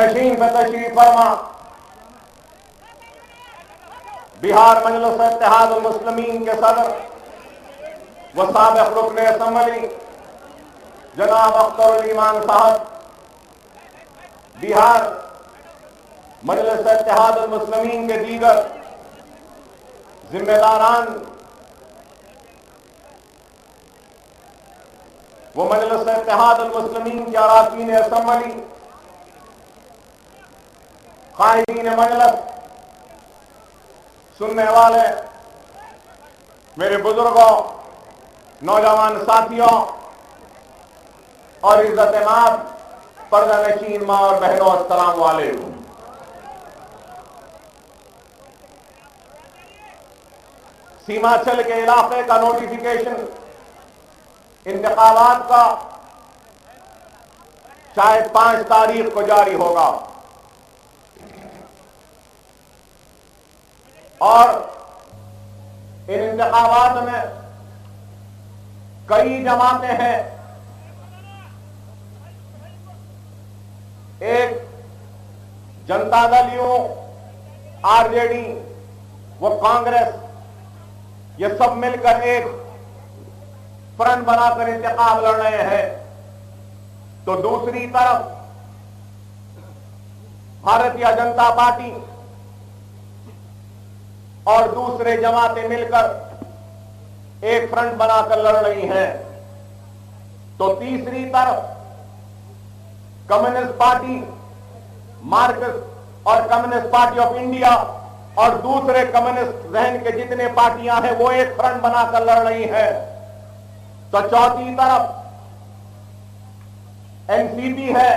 नशीन पर तशरीफ फरमा बिहार मजलिस इत्तेहादुल मुस्लिमीन के सदर व साबिक़ रुकन असम्बली जनाब अख्तरुल ईमान साहब, बिहार मजलिस इत्तेहादुल मुस्लिमीन के दीगर जिम्मेदारान वो मजलिस इत्तेहादुल मुस्लिमीन के अराकीन असम्बली, कायदीन मजलिस, सुनने वाले मेरे बुजुर्गों, नौजवान साथियों और इज्जत माब पर्दा नशीन माँ और बहनों, अस्सलाम वालेकुम। सीमांचल के इलाके का नोटिफिकेशन इंतखाबात का शायद 5 तारीख को जारी होगा और इन इंतखाबात में कई जमातें हैं। एक जनता दल यूं, आरजेडी व कांग्रेस, ये सब मिलकर एक फ्रंट बनाकर इंतखाब लड़ रहे हैं, तो दूसरी तरफ भारतीय जनता पार्टी और दूसरे जमातें मिलकर एक फ्रंट बनाकर लड़ रही हैं। तो तीसरी तरफ कम्युनिस्ट पार्टी, मार्क्सिस्ट और कम्युनिस्ट पार्टी ऑफ इंडिया और दूसरे कम्युनिस्ट जहन के जितने पार्टियां हैं वो एक फ्रंट बनाकर लड़ रही हैं। तो चौथी तरफ एनसीपी है,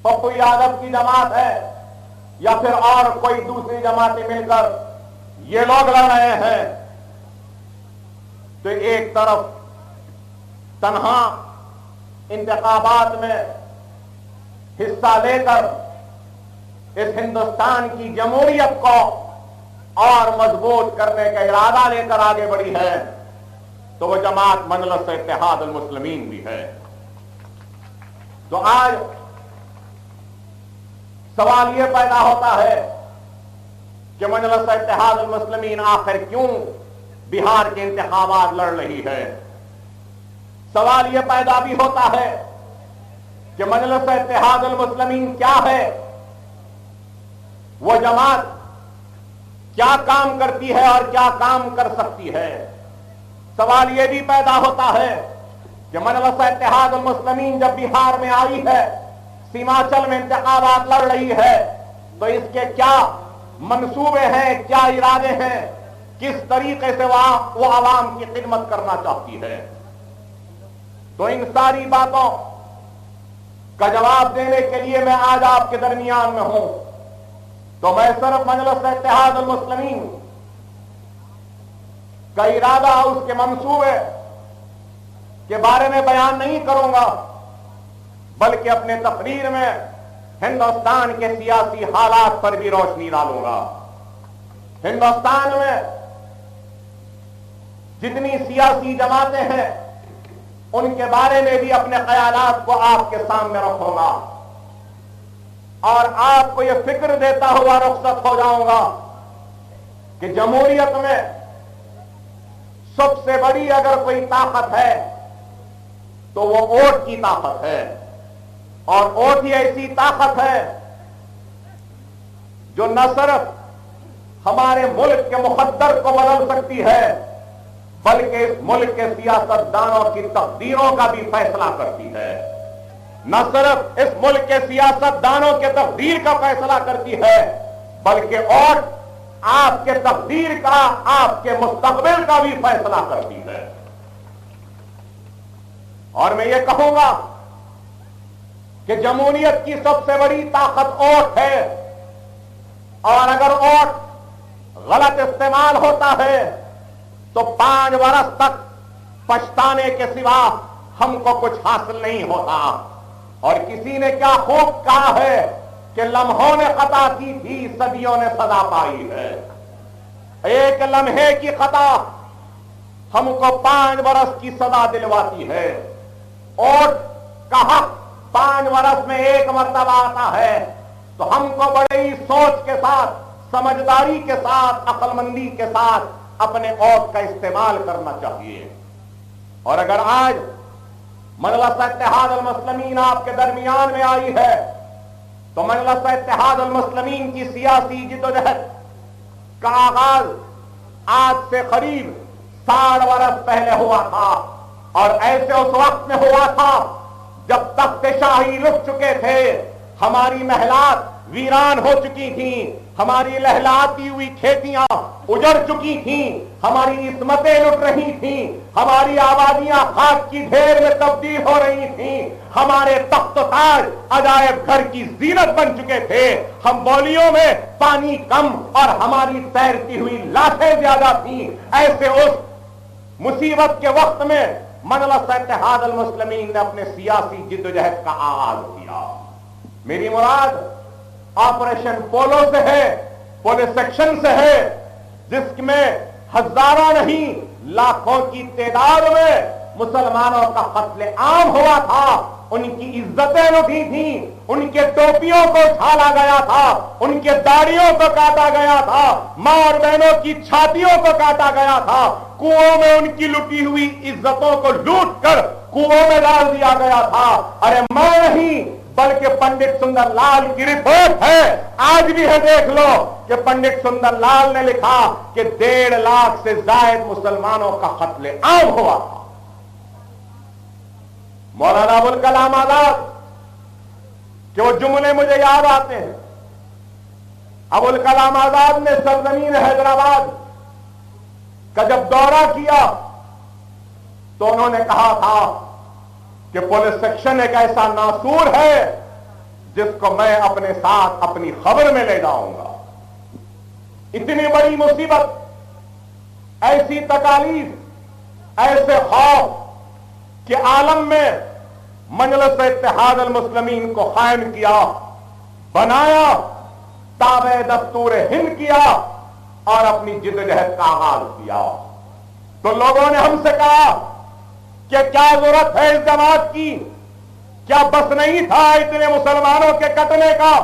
पप्पू यादव की जमात है या फिर और कोई दूसरी जमातें मिलकर ये लोग लड़ रहे हैं। तो एक तरफ तन्हा इंतखाबात में हिस्सा लेकर इस हिंदुस्तान की जमहूरियत को और मजबूत करने का इरादा लेकर आगे बढ़ी है, तो वो जमात मजलिस इत्तेहादुल मुस्लिमीन भी है। तो आज सवाल यह पैदा होता है कि मजलिस इत्तेहादुल मुस्लिमीन आखिर क्यों बिहार के इंतखाबात लड़ रही है। सवाल यह पैदा भी होता है कि मजलिस इत्तेहादुल मुस्लिमीन क्या है, वो जमात क्या काम करती है और क्या काम कर सकती है। सवाल यह भी पैदा होता है कि मजलिस इत्तेहादुल मुस्लिमीन जब बिहार में आई है, सीमांचल में इंतखाबात लड़ रही है, तो इसके क्या मंसूबे हैं, क्या इरादे हैं, किस तरीके से वो आवाम की खिदमत करना चाहती है। तो इन सारी बातों का जवाब देने के लिए मैं आज आपके दरमियान में हूं। तो मैं सिर्फ मजलिस इत्तेहादुल मुस्लिमीन का इरादा, उसके मंसूबे के बारे में बयान नहीं करूंगा, बल्कि अपने तकरीर में हिंदुस्तान के सियासी हालात पर भी रोशनी डालूंगा। हिंदुस्तान में जितनी सियासी जमातें हैं उनके बारे में भी अपने ख्यालात को आपके सामने रखूंगा और आपको यह फिक्र देता हुआ रुखसत हो जाऊंगा कि जमहूरियत में सबसे बड़ी अगर कोई ताकत है तो वो वोट की ताकत है, और वोट ही ऐसी ताकत है जो न सिर्फ हमारे मुल्क के मुकद्दर को बदल सकती है, बल्कि इस मुल्क के सियासतदानों की तकदीरों का भी फैसला करती है। न सिर्फ इस मुल्क के सियासतदानों के तकदीर का फैसला करती है, बल्कि और आपके तकदीर का, आपके मुस्तकबिल का भी फैसला करती है। और मैं ये कहूंगा कि जमहूरियत की सबसे बड़ी ताकत वोट है, और अगर वोट गलत इस्तेमाल होता है तो 5 वर्ष तक पछताने के सिवा हमको कुछ हासिल नहीं होता। और किसी ने क्या खूब कहा है कि लम्हों ने खता की थी, सदियों ने सदा पाई है। एक लम्हे की खता हमको 5 वर्ष की सदा दिलवाती है। वोट का हक 5 वर्ष में 1 मर्तबा आता है, तो हमको बड़े ही सोच के साथ, समझदारी के साथ, अक्लमंदी के साथ अपने औक़ का इस्तेमाल करना चाहिए। और अगर आज मजलिस इत्तेहाद अल मुस्लिमीन आपके दरमियान में आई है, तो मजलिस इत्तेहाद अल मुस्लिमीन की सियासी जिद्दोजहद का आगाज आज से करीब 60 वर्ष पहले हुआ था। और ऐसे उस वक्त में हुआ था जब तख्त शाही लुट चुके थे, हमारी महलात वीरान हो चुकी थी, हमारी लहलाती हुई खेतियां उजड़ चुकी थी, हमारी इस्मतें लुट रही थी, हमारी आबादियां खाक की ढेर में तब्दील हो रही थी, हमारे तख्त ताज अजायब घर की जीनत बन चुके थे, हम बोलियों में पानी कम और हमारी तैरती हुई लाशें ज्यादा थी। ऐसे उस मुसीबत के वक्त में मजलिस इत्तेहाद अल मुस्लिमीन ने अपने सियासी जिद्दोजहद का आगाज किया। मेरी मुराद ऑपरेशन पोलो से है, पुलिस सेक्शन से है, जिसमें हजारों नहीं लाखों की तादाद में मुसलमानों का कत्ले आम हुआ था। उनकी इज्जतें लुटी थी, उनके टोपियों को छाला गया था, उनके दाढ़ियों को काटा गया था, मां और बहनों की छातियों को काटा गया था, कुओं में उनकी लुटी हुई इज्जतों को लूट कर कुओं में डाल दिया गया था। अरे मैं नहीं बल्कि पंडित सुंदरलाल की रिपोर्ट है, आज भी है, देख लो कि पंडित सुंदरलाल ने लिखा कि 1.5 लाख से ज्यादा मुसलमानों का कत्ले आम हुआ था। मौलाना अबुल कलाम आजाद के वो जुमले मुझे याद आते हैं। अबुल कलाम आजाद ने सरजमीन हैदराबाद का जब दौरा किया तो उन्होंने कहा था कि पुलिस सेक्शन एक ऐसा नासूर है जिसको मैं अपने साथ अपनी खबर में ले जाऊंगा। इतनी बड़ी मुसीबत, ऐसी तकालीफ, ऐसे खौफ के आलम में मजलिस इत्तेहाद अल मुस्लिमीन को कायम किया, बनाया, ताबे दस्तूर हिंद किया और अपनी जिद्दोजहद का आगाज किया। तो लोगों ने हमसे कहा कि क्या जरूरत है इस जमात की, क्या बस नहीं था इतने मुसलमानों के कटने का,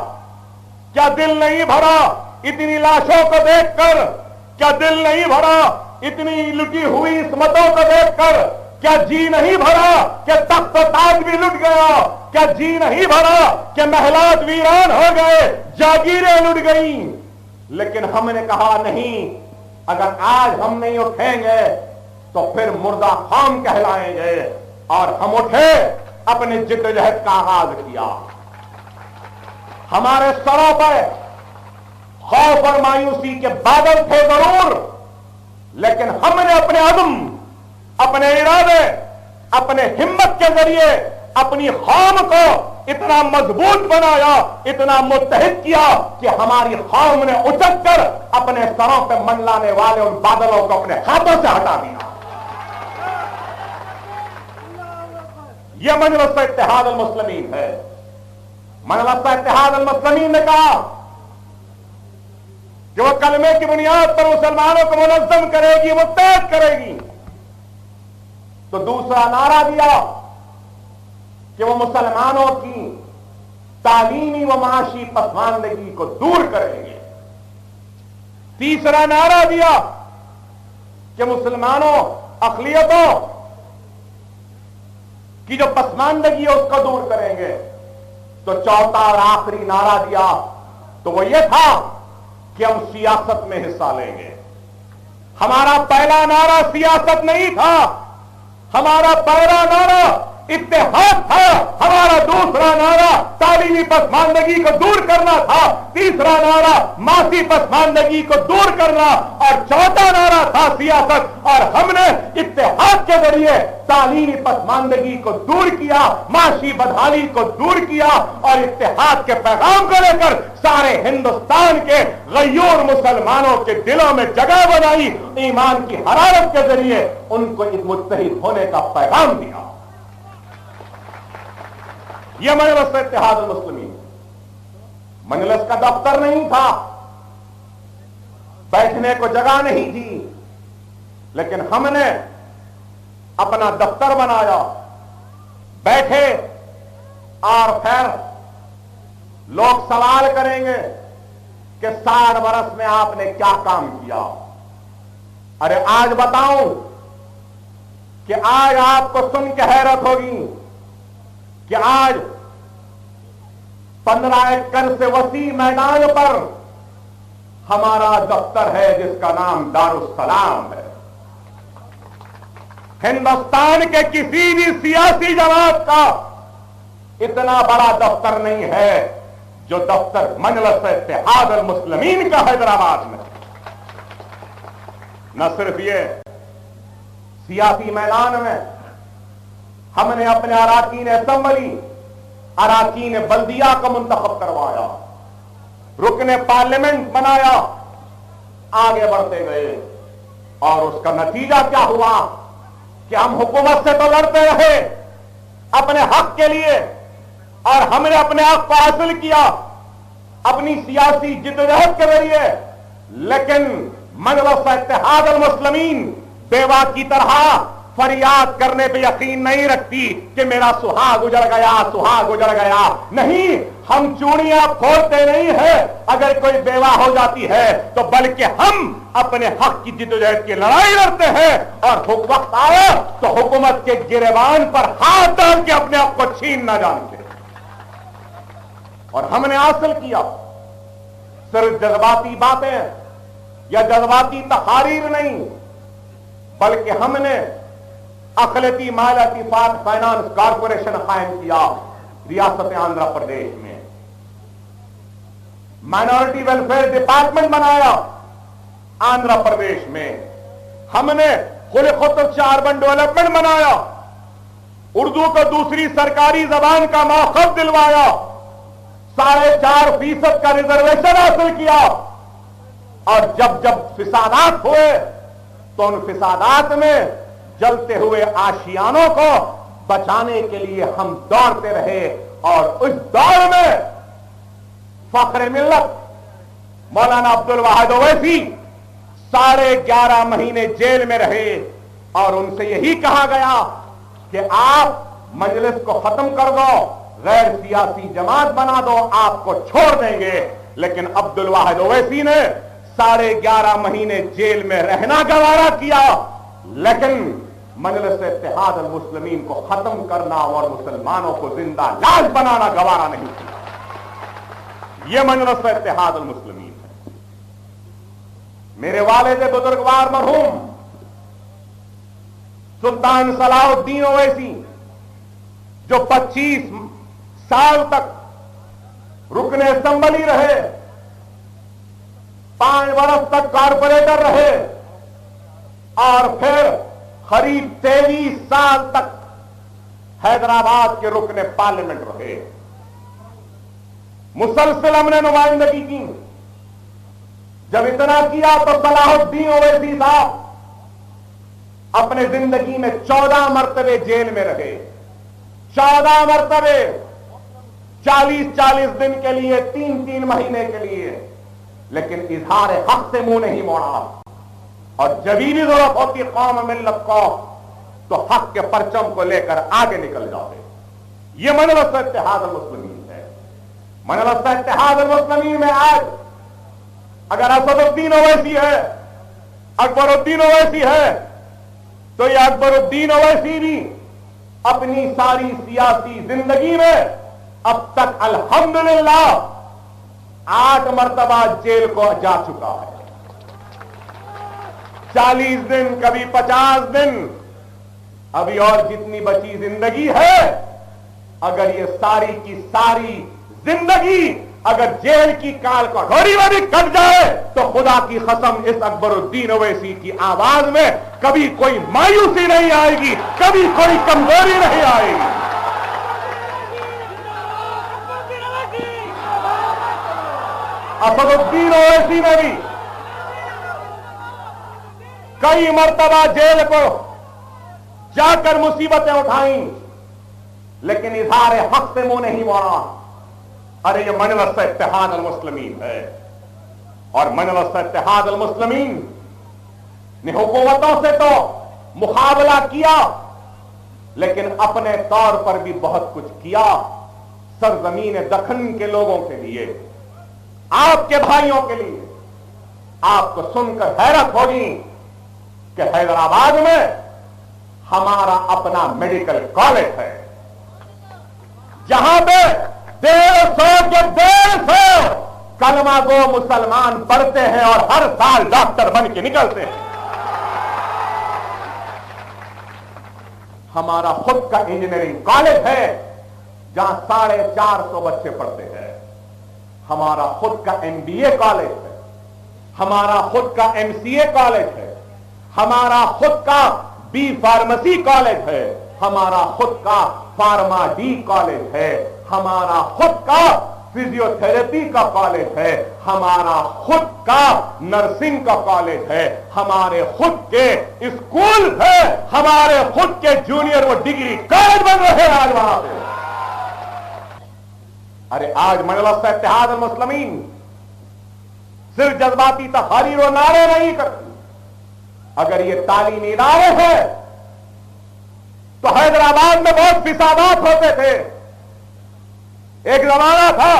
क्या दिल नहीं भरा इतनी लाशों को देखकर, क्या दिल नहीं भरा इतनी लुटी हुई इस्मतों को देखकर, क्या जी नहीं भरा कि तख्त ताज भी लुट गया, क्या जी नहीं भरा कि महलात वीरान हो गए, जागीरें लुट गई। लेकिन हमने कहा नहीं, अगर आज हम नहीं उठेंगे तो फिर मुर्दा खाम कहलाएंगे। और हम उठे, अपने जिद्दोजहद का आगाज किया। हमारे सरों पर खौफ और मायूसी के बादल थे जरूर, लेकिन हमने अपने अज़्म, अपने इरादे, अपने हिम्मत के जरिए अपनी कौम को इतना मजबूत बनाया, इतना मुत्तहिद किया कि हमारी कौम ने उचक कर अपने सरों पर मंडलाने वाले उन बादलों को अपने हाथों से हटा दिया। यह मजलिस इत्तेहाद अल मुस्लिमीन है। मजलिस इत्तेहाद अल मुस्लिमीन ने कहा कि वो कलमे की बुनियाद पर मुसलमानों को मुनज़्ज़म करेगी, मुत्तहिद करेगी। तो दूसरा नारा दिया कि वो मुसलमानों की तालीमी व माशी पसमानदगी को दूर करेंगे। तीसरा नारा दिया कि मुसलमानों अक़लियतों की जो पसमानदगी है उसको दूर करेंगे। तो चौथा और आखिरी नारा दिया तो वो ये था कि हम सियासत में हिस्सा लेंगे। हमारा पहला नारा सियासत नहीं था, हमारा पहला नारा इत्तेहाद था, हमारा दूसरा नारा तालीमी पसमानदगी को दूर करना था, तीसरा नारा मासी पसमानदगी को दूर करना और चौथा नारा था सियासत। और हमने इत्तेहाद के जरिए तालीमी पसमानदगी को दूर किया, माशी बदहाली को दूर किया और इत्तेहाद के पैगाम को लेकर सारे हिंदुस्तान के गयूर मुसलमानों के दिलों में जगह बनाई, ईमान की हरारत के जरिए उनको मुत्तहिद होने का पैगाम दिया। यह मजलिस इत्तेहाद अल मुस्लिमीन। मजलिस का दफ्तर नहीं था, बैठने को जगह नहीं थी, लेकिन हमने अपना दफ्तर बनाया, बैठे, और फिर लोग सवाल करेंगे कि 60 वर्ष में आपने क्या काम किया। अरे आज बताऊं कि आज आपको सुन के हैरत होगी कि आज 15 एकड़ से वसी मैदान पर हमारा दफ्तर है जिसका नाम दारुस्सलाम है। हिंदुस्तान के किसी भी सियासी जमात का इतना बड़ा दफ्तर नहीं है जो दफ्तर मजलिस इत्तेहाद अल मुस्लिमीन का हैदराबाद में। न सिर्फ ये, सियासी मैदान में हमने अपने अराकीन असेंबली, अराकीन बल्दिया को मुंतखब करवाया, रुकने पार्लियामेंट बनाया, आगे बढ़ते गए और उसका नतीजा क्या हुआ कि हम हुकूमत से तो लड़ते रहे अपने हक के लिए और हमने अपने हक को हासिल किया अपनी सियासी जिद्दोजहद के जरिए, लेकिन मजलिस इत्तेहाद अल मुस्लिमीन बेवा की तरह फरियाद करने पे यकीन नहीं रखती कि मेरा सुहाग उजड़ गया, सुहाग उजड़ गया। नहीं, हम चूड़ियां फोड़ते नहीं है अगर कोई बेवा हो जाती है, तो बल्कि हम अपने हक की जिद्दोजहद की लड़ाई लड़ते हैं और वक्त आए तो हुकूमत के गिरेबान पर हाथ डाल के अपने आप को छीन ना जानते। और हमने हासिल किया सिर्फ जज्बाती बातें या जज्बाती तकारीर नहीं, बल्कि हमने अखिलती मालियाती फाइनेंस कॉरपोरेशन कायम किया रियासत आंध्र प्रदेश में, माइनॉरिटी वेलफेयर डिपार्टमेंट बनाया आंध्र प्रदेश में, हमने खुद अर्बन डेवलपमेंट बनाया, उर्दू को दूसरी सरकारी जबान का मौक़िफ़ दिलवाया, 4.5% का रिजर्वेशन हासिल किया। और जब जब फिसादात हुए तो उन फिसादात में जलते हुए आशियानों को बचाने के लिए हम दौड़ते रहे और उस दौड़ में फख्र मिल्लत मौलाना अब्दुल वाहिद ओवैसी 11.5 महीने जेल में रहे और उनसे यही कहा गया कि आप मजलिस को खत्म कर दो, गैर सियासी जमात बना दो, आपको छोड़ देंगे। लेकिन अब्दुल वाहिद ओवैसी ने 11.5 महीने जेल में रहना गवारा किया, लेकिन मजलिस इत्तेहाद अल मुस्लिमीन को खत्म करना और मुसलमानों को जिंदा लाश बनाना गवारा नहीं किया। यह मजलिस इत्तेहाद अल मुस्लिमीन है। मेरे वालिद बुजुर्गवार मरहूम सुल्तान सलाहुद्दीन ओवैसी जो 25 साल तक रुकने असेंबली रहे, 5 वर्ष तक कारपोरेटर रहे और फिर करीब 23 साल तक हैदराबाद के रुकने पार्लियामेंट रहे। मुसलसल हमने नुमाइंदगी की। जब इतना किया तो सलाहुद्दीन ओवैसी साहब अपने जिंदगी में 14 मरतबे जेल में रहे, 14 मरतबे, 40-40 दिन के लिए, 3-3 महीने के लिए, लेकिन इजहार हक से मुंह नहीं मोड़ा। और जब भी जरूरत होती कौम मिल्लत को तो हक के परचम को लेकर आगे निकल जाते। यह मजलिस इत्तेहाद अल मुस्लिमीन है। मजलिस इत्तेहाद अल मुस्लिमीन में आज अगर असदुद्दीन ओवैसी है, अकबरुद्दीन ओवैसी है, तो यह अकबरुद्दीन ओवैसी भी अपनी सारी सियासी जिंदगी में अब तक अल्हम्दुलिल्लाह 8 मरतबा जेल को जा चुका है। 40 दिन, कभी 50 दिन, अभी और जितनी बची जिंदगी है, अगर ये सारी की सारी जिंदगी अगर जेल की काल कठोरी में भी कट जाए तो खुदा की कसम इस अकबरुद्दीन ओवैसी की आवाज में कभी कोई मायूसी नहीं आएगी, कभी कोई कमजोरी नहीं आएगी। असदुद्दीन ओवैसी ने भी कई मर्तबा जेल को जाकर मुसीबतें उठाई, लेकिन इजहार हक से मुंह नहीं मोड़ा। अरे ये मजलिस इत्तेहाद अल मुस्लिमीन है और मजलिस इत्तेहाद अल मुस्लिमीन ने हुकूमतों से तो मुकाबला किया, लेकिन अपने तौर पर भी बहुत कुछ किया। सरजमीन दखन के लोगों के लिए, आपके भाइयों के लिए, आपको सुनकर हैरत होगी कि हैदराबाद में हमारा अपना मेडिकल कॉलेज है, जहां पे 150 के 150 कलमा गो मुसलमान पढ़ते हैं और हर साल डॉक्टर बन के निकलते हैं। हमारा खुद का इंजीनियरिंग कॉलेज है जहां 450 बच्चे पढ़ते हैं। हमारा खुद का MBA कॉलेज है, हमारा खुद का MCA कॉलेज है, हमारा खुद का B फार्मेसी कॉलेज है, हमारा खुद का फार्मा D कॉलेज है, हमारा खुद का फिजियोथेरेपी का कॉलेज है, हमारा खुद का नर्सिंग का कॉलेज है, हमारे खुद के स्कूल है, हमारे खुद के जूनियर व डिग्री कॉलेज बन रहे हैं आज वहां पे। अरे आज मजलिस इत्तेहाद अल मुस्लिमीन सिर्फ जज्बाती तहरीर और नारे नहीं करती। अगर ये तालीमी इदारे हैं तो हैदराबाद में बहुत फिसादात होते थे। एक जमाना था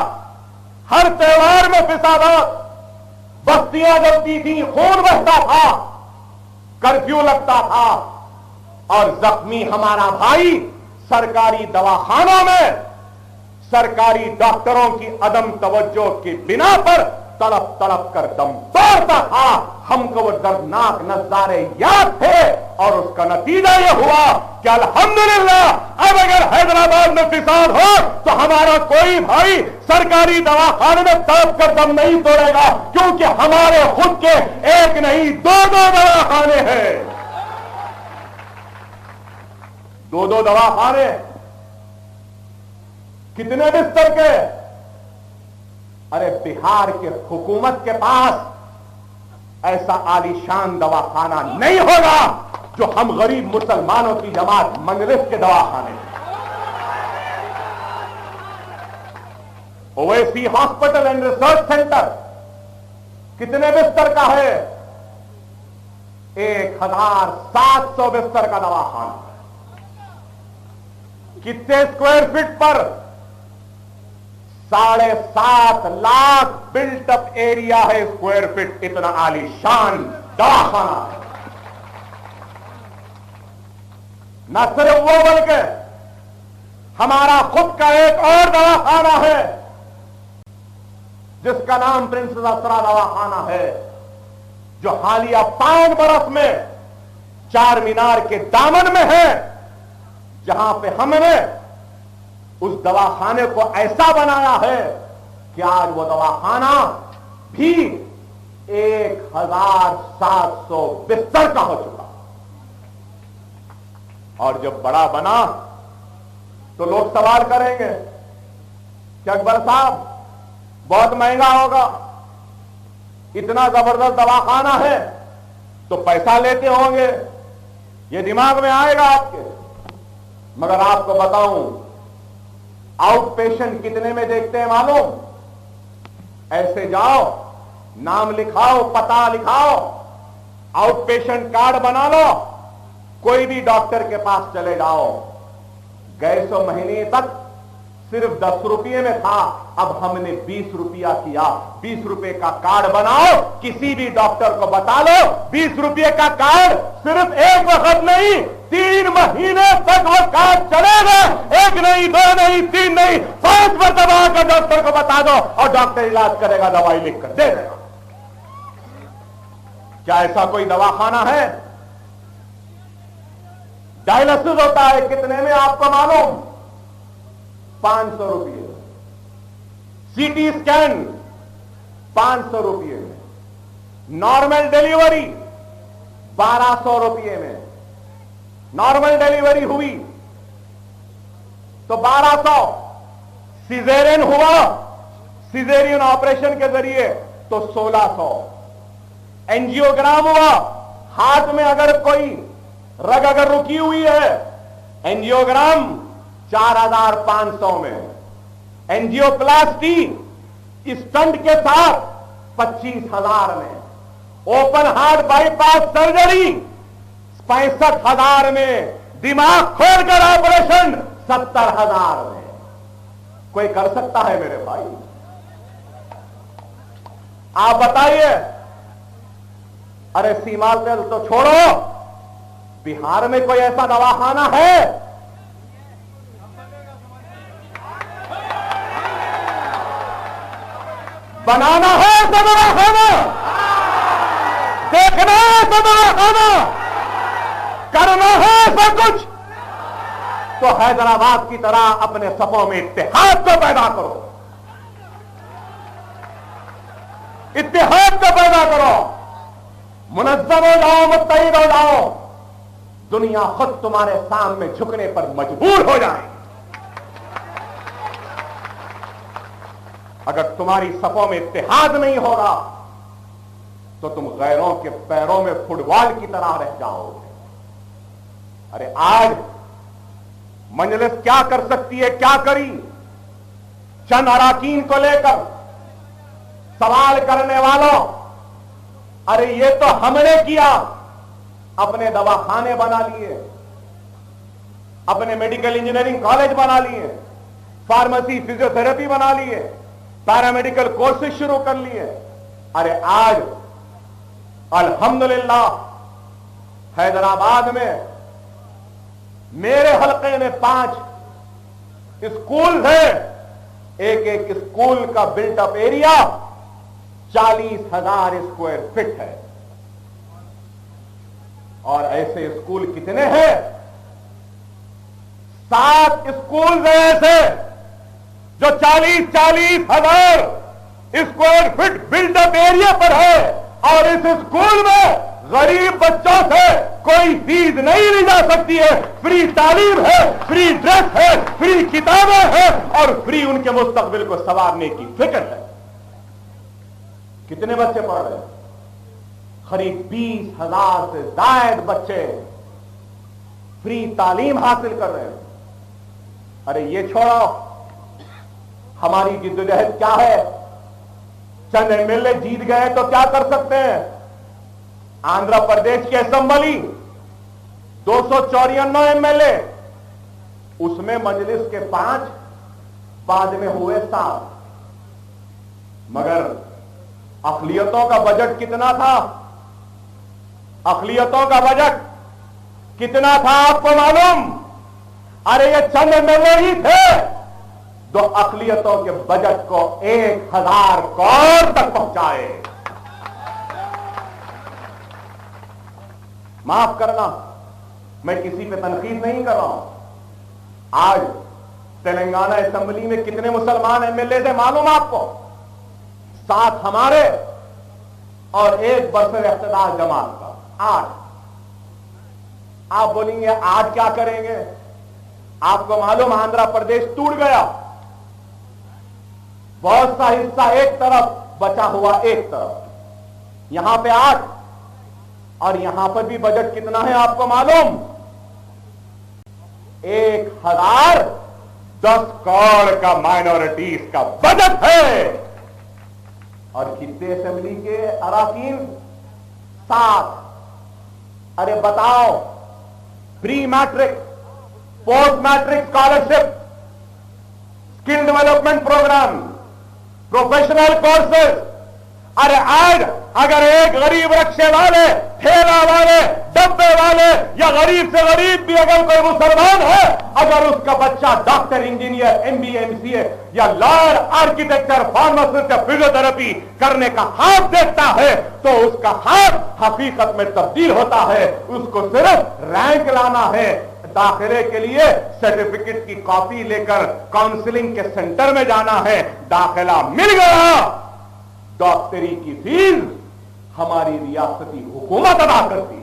हर त्योहार में फिसादात, बस्तियां जलती थी, खून बहता था, कर्फ्यू लगता था और जख्मी हमारा भाई सरकारी दवाखानों में सरकारी डॉक्टरों की अदम तवज्जो की बिना पर तड़प तड़प कर दम तोड़ता था। हमको वो दर्दनाक नजारे याद थे और उसका नतीजा यह हुआ कि अल्हम्दुलिल्लाह अब अगर हैदराबाद में फिसाद हो तो हमारा कोई भाई सरकारी दवाखाने में तड़प कर दम नहीं तोड़ेगा, क्योंकि हमारे खुद के एक नहीं दो दवाखाने हैं। दो दवाखाने, कितने बिस्तर के? अरे बिहार के हुकूमत के पास ऐसा आलीशान दवाखाना नहीं होगा जो हम गरीब मुसलमानों की जमात मंजलिस के दवाखाने। Owaisi hospital and research centre कितने बिस्तर का है? 1700 बिस्तर का दवाखाना। कितने स्क्वायर फीट पर? 7.5 लाख बिल्ट अप एरिया है स्क्वायर फीट, इतना आलीशान दवाखाना है। न सिर्फ वो बल्कि हमारा खुद का एक और दवाखाना है जिसका नाम प्रिंसेस असरा दवाखाना है, जो हालिया 5 बरस में चार मीनार के दामन में है, जहां पे हमने उस दवाखाने को ऐसा बनाया है कि आज वो दवाखाना भी 1700 बिस्तर का हो चुका। और जब बड़ा बना तो लोग सवाल करेंगे कि अकबर साहब बहुत महंगा होगा, इतना जबरदस्त दवाखाना है तो पैसा लेते होंगे, ये दिमाग में आएगा आपके। मगर आपको बताऊं आउट पेशेंट कितने में देखते हैं मालूम? ऐसे जाओ, नाम लिखाओ, पता लिखाओ, आउट पेशेंट कार्ड बना लो, कोई भी डॉक्टर के पास चले जाओ। गए सो महीने तक सिर्फ 10 रुपये में था, अब हमने 20 रुपया किया। 20 रुपए का कार्ड बनाओ, किसी भी डॉक्टर को बता लो, 20 रुपये का कार्ड सिर्फ एक वक्त नहीं 3 महीने तक वो कार्ड चलेगा। 1 नहीं, 2 नहीं, 3 नहीं, 5 मरतबा का डॉक्टर को बता दो और डॉक्टर इलाज करेगा, दवाई लिखकर दे देगा। क्या ऐसा कोई दवाखाना है? डायलिसिस होता है कितने में आपको मालूम? 500 रुपये। सीटी स्कैन 500 रुपये में। नॉर्मल डिलीवरी 1200 रुपये में। नॉर्मल डिलीवरी हुई तो 1200, सिजेरियन हुआ, सिजेरियन ऑपरेशन के जरिए तो 1600, एंजियोग्राम हुआ, हाथ में अगर कोई रग अगर रुकी हुई है, एंजियोग्राम 4500 में, एंजियोप्लास्टी स्टंट के साथ 25,000 में, ओपन हार्ट बाईपास सर्जरी 65,000 में, दिमाग खोलकर ऑपरेशन 70,000 में। कोई कर सकता है मेरे भाई? आप बताइए। अरे सीमाल तेल तो छोड़ो, बिहार में कोई ऐसा दवाखाना है? बनाना है तो दवाखाना, देखना है तो दवाखाना, करना है सब कुछ तो हैदराबाद की तरह अपने सपों में इत्तेहाद को पैदा करो, इत्तेहाद को पैदा करो, मुनज़्ज़म हो जाओ, मुत्तहिद हो जाओ, दुनिया खुद तुम्हारे सामने झुकने पर मजबूर हो जाए। अगर तुम्हारी सफों में इत्तेहाद नहीं होगा तो तुम गैरों के पैरों में फुटबॉल की तरह रह जाओगे। अरे आज मजलिस क्या कर सकती है, क्या करी? चंद अराकीन को लेकर सवाल करने वालों, अरे ये तो हमने किया, अपने दवाखाने बना लिए, अपने मेडिकल इंजीनियरिंग कॉलेज बना लिए, फार्मेसी फिजियोथेरेपी बना लिए, पैरामेडिकल कोर्सेज शुरू कर लिए। अरे आज अल्हम्दुलिल्लाह हैदराबाद में मेरे हल्के में 5 स्कूल है, एक एक स्कूल का बिल्टअप एरिया 40,000 स्क्वायर फीट है। और ऐसे स्कूल कितने हैं? 7 स्कूल ऐसे जो 40,000 स्क्वायर फीट बिल्डअप एरिया पर है, और इस स्कूल में गरीब बच्चों से कोई फीस नहीं ली जा सकती है। फ्री तालीम है, फ्री ड्रेस है, फ्री किताबें हैं और फ्री उनके मुस्तकबिल को संवारने की फिक्र है। कितने बच्चे पढ़ रहे हैं? करीब 20,000 से ज्यादा बच्चे फ्री तालीम हासिल कर रहे हैं। अरे ये छोड़ो, हमारी जिद्दोजहद क्या है? चंद एमएलए जीत गए तो क्या कर सकते हैं? आंध्र प्रदेश की असेंबली 254 एमएलए, उसमें मजलिस के 5, बाद में हुए 7। मगर अक़लियतों का बजट कितना था? अक़लियतों का बजट कितना था आपको मालूम? अरे ये चंद एमएलए ही थे जो अक़लियतों के बजट को 1,000 करोड़ तक पहुंचाए। माफ करना, मैं किसी पे तनकीद नहीं कर रहा हूं। आज तेलंगाना असेंबली में कितने मुसलमान एमएलए थे मालूम आपको? 7 हमारे और 1 बरसर इख्तिदार जमात का, 8। आप बोलेंगे 8 क्या करेंगे? आपको मालूम आंध्र प्रदेश टूट गया, बहुत सा हिस्सा एक तरफ बचा हुआ एक तरफ, यहां पे 8 और यहां पर भी बजट कितना है आपको मालूम? 1,010 करोड़ का माइनॉरिटीज का बजट है। और कितने असेंबली के अराकीन? 7। अरे बताओ, pre matric, post matric scholarship, skill development programme, professional courses. अरे आज अगर एक गरीब रिक्शे वाले, ठेला वाले, डब्बे वाले या गरीब से गरीब भी अगर कोई मुसलमान है, अगर उसका बच्चा डॉक्टर, इंजीनियर, एमबीए, एमसीए या लॉयर, आर्किटेक्चर, फार्मासिस्ट, फिजियोथेरेपी करने का हाथ देखता है तो उसका हाथ हकीकत में तब्दील होता है। उसको सिर्फ रैंक लाना है, दाखिले के लिए सर्टिफिकेट की कॉपी लेकर काउंसलिंग के सेंटर में जाना है, दाखिला मिल गया, डॉक्टरी की फीस हमारी रियासती हुकूमत अदा करती है।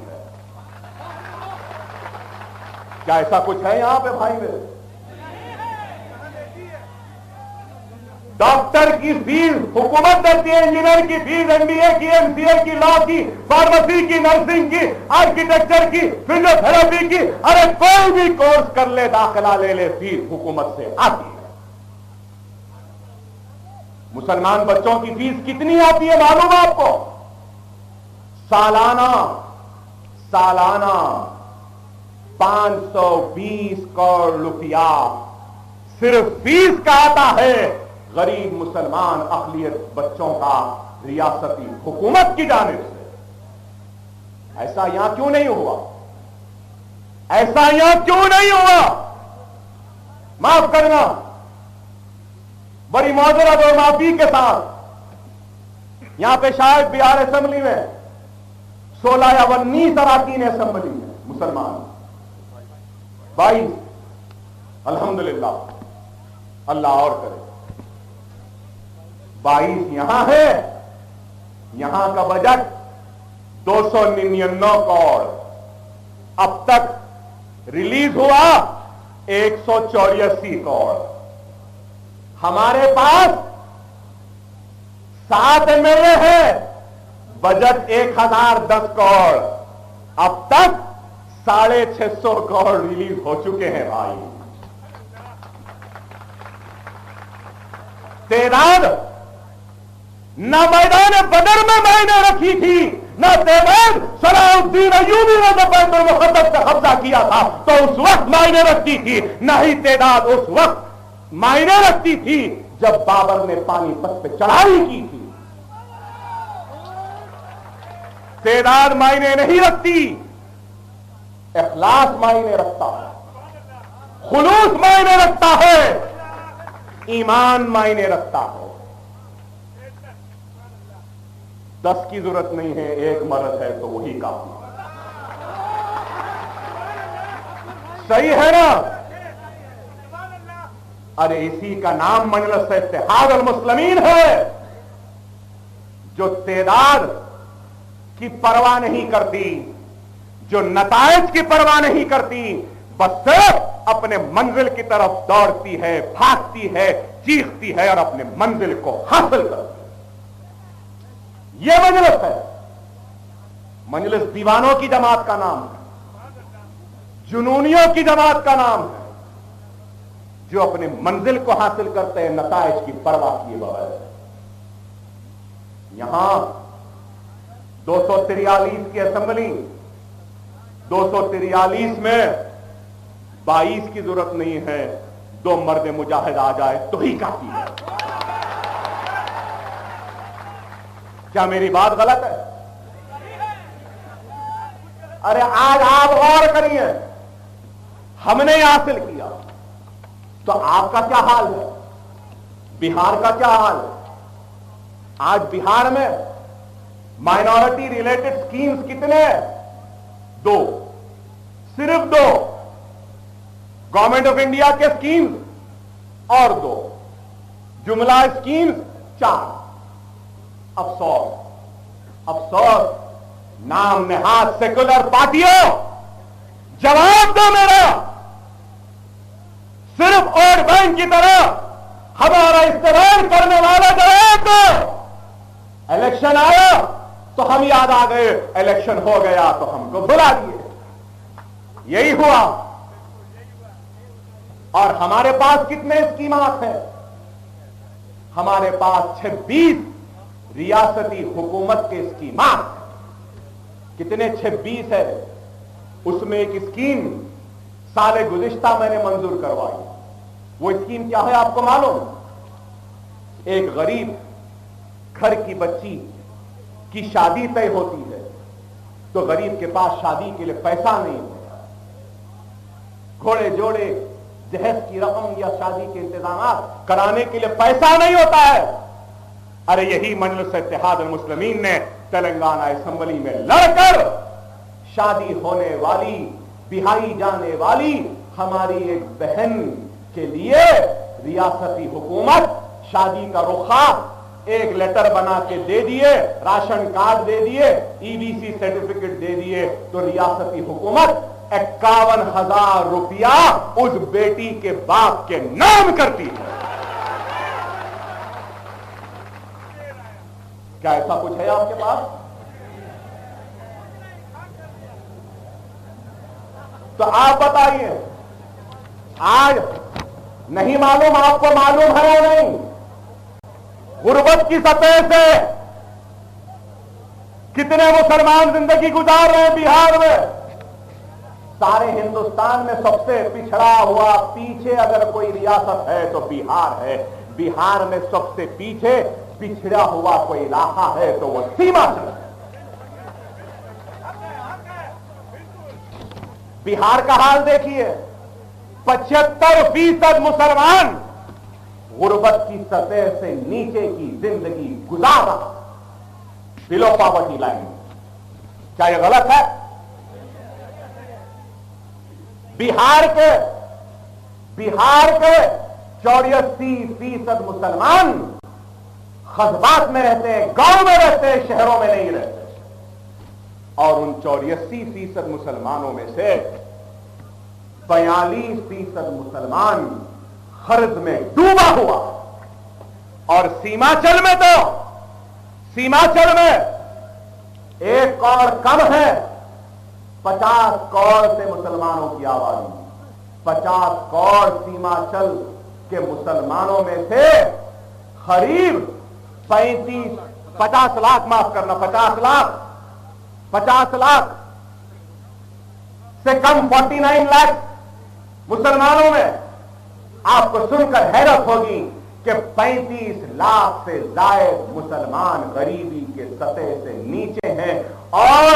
क्या ऐसा कुछ है यहां पे भाई मेरे? डॉक्टर की फीस हुकूमत देती है, इंजीनियर की फीस, एमबीए की, एमसीए की, लॉ की, फार्मेसी की, नर्सिंग की, आर्किटेक्चर की, फिजियोथेरेपी की, अरे कोई भी कोर्स कर ले, दाखिला ले ले, फीस हुकूमत से आती है। मुसलमान बच्चों की फीस कितनी आती है मालूम आपको? सालाना 520 करोड़ रुपया सिर्फ फीस का आता है गरीब मुसलमान अक़लियत बच्चों का रियासती हुकूमत की जानिब से। ऐसा यहां क्यों नहीं हुआ? ऐसा यहां क्यों नहीं हुआ? माफ करना, बड़ी मौजरत और माफी के साथ यहां पे शायद बिहार असेंबली में 16 या 19 अराकीन असेंबली में मुसलमान, 22 अल्हम्दुलिल्लाह, अल्लाह और करे। 22 यहां है, यहां का बजट 299 करोड़, अब तक रिलीज हुआ 184 करोड़। हमारे पास 7 एमएलए है, बजट 1010 करोड़, अब तक 650 करोड़ रिलीज हो चुके हैं भाई। तेदाद न मैदान बदर में मैंने रखी थी, न तेदाद सलाहुद्दीन अय्यूबी ने जब बैतुल मुक़द्दस पे कब्जा किया था तो उस वक्त मायने रखती थी, न ही तेदाद उस वक्त मायने रखती थी जब बाबर ने पानीपत पे चढ़ाई की थी। तेदाद मायने नहीं रखती, इखलास मायने रखता है, खुलूस मायने रखता है, ईमान मायने रखता है। 10 की जरूरत नहीं है, एक मर्द है तो वही काफी। सही है ना? अरे इसी का नाम मजलिस इत्तेहाद अल मुस्लिमीन है, जो तेदाद की परवाह नहीं करती, जो नताइज की परवाह नहीं करती, बस सिर्फ अपने मंजिल की तरफ दौड़ती है, भागती है, चीखती है और अपने मंजिल को हासिल करती है। यह मजलिस है। मजलिस दीवानों की जमात का नाम है, जुनूनियों की जमात का नाम है, जो अपने मंजिल को हासिल करते हैं नताइज की परवाह किए बगैर। यहां 243 की असेंबली, 243 में 22 की जरूरत नहीं है, 2 मर्द मुजाहिद आ जाए तो ही काफी है। क्या मेरी बात गलत है? अरे आज आप गौर करिए, हमने हासिल किया तो आपका क्या हाल है? बिहार का क्या हाल है? आज बिहार में माइनॉरिटी रिलेटेड स्कीम्स कितने हैं? 2, सिर्फ 2। गवर्नमेंट ऑफ इंडिया के स्कीम्स और 2, जुमला स्कीम्स 4। अफसोस, नाम नेहाद सेकुलर पार्टियों, जवाब दो मेरा। सिर्फ वोट बैंक की तरह हमारा इस्तेमाल करने वाला जवाब दो। इलेक्शन आया तो हम याद आ गए, इलेक्शन हो गया तो हमको भुला दिए। यही हुआ। और हमारे पास कितने स्कीमात हैं? हमारे पास 26 रियासती हुकूमत के स्कीमात। कितने? 26 है। उसमें एक स्कीम साले गुज़िश्ता मैंने मंजूर करवाई। वो स्कीम क्या है आपको मालूम? एक गरीब घर की बच्ची की शादी तय होती है तो गरीब के पास शादी के लिए पैसा नहीं होता, घोड़े जोड़े जहेज की रकम या शादी के इंतजाम कराने के लिए पैसा नहीं होता है। अरे यही मजलिस इत्तेहाद अल मुस्लिमीन ने तेलंगाना असेंबली में लड़कर शादी होने वाली, बिहाई जाने वाली हमारी एक बहन के लिए रियासती हुकूमत शादी का रुखा एक लेटर बना के दे दिए, राशन कार्ड दे दिए, ईबीसी सर्टिफिकेट दे दिए, तो रियासती हुकूमत 51,000 रुपया उस बेटी के बाप के नाम करती है। क्या ऐसा कुछ है आपके पास? तो आप बताइए, आज नहीं मालूम, आपको मालूम है या नहीं? गुर्बत की सतह से कितने मुसलमान जिंदगी गुजार रहे हैं बिहार में? सारे हिंदुस्तान में सबसे पिछड़ा हुआ पीछे अगर कोई रियासत है तो बिहार है। बिहार में सबसे पीछे पिछड़ा हुआ कोई इलाका है तो वो सीमांचल है। बिहार का हाल देखिए, 75% मुसलमान गुर्बत की सतह से नीचे की जिंदगी गुजार रहा, बिलो पॉवर्टी लाइन। क्या यह गलत है? बिहार के 84% मुसलमान कस्बात में रहते हैं, गांव में रहते हैं, शहरों में नहीं रहते। और उन 84% मुसलमानों में से 42% मुसलमान कर्ज में डूबा हुआ। और सीमांचल में 1 करोड़ कम है, 50 करोड़ से मुसलमानों की आबादी। 50 करोड़ सीमांचल के मुसलमानों में से करीब 50 लाख, माफ करना, 50 लाख से कम 49 लाख मुसलमानों में आपको सुनकर हैरत होगी कि 35 लाख से ज्यादा मुसलमान गरीबी के सतह से नीचे हैं और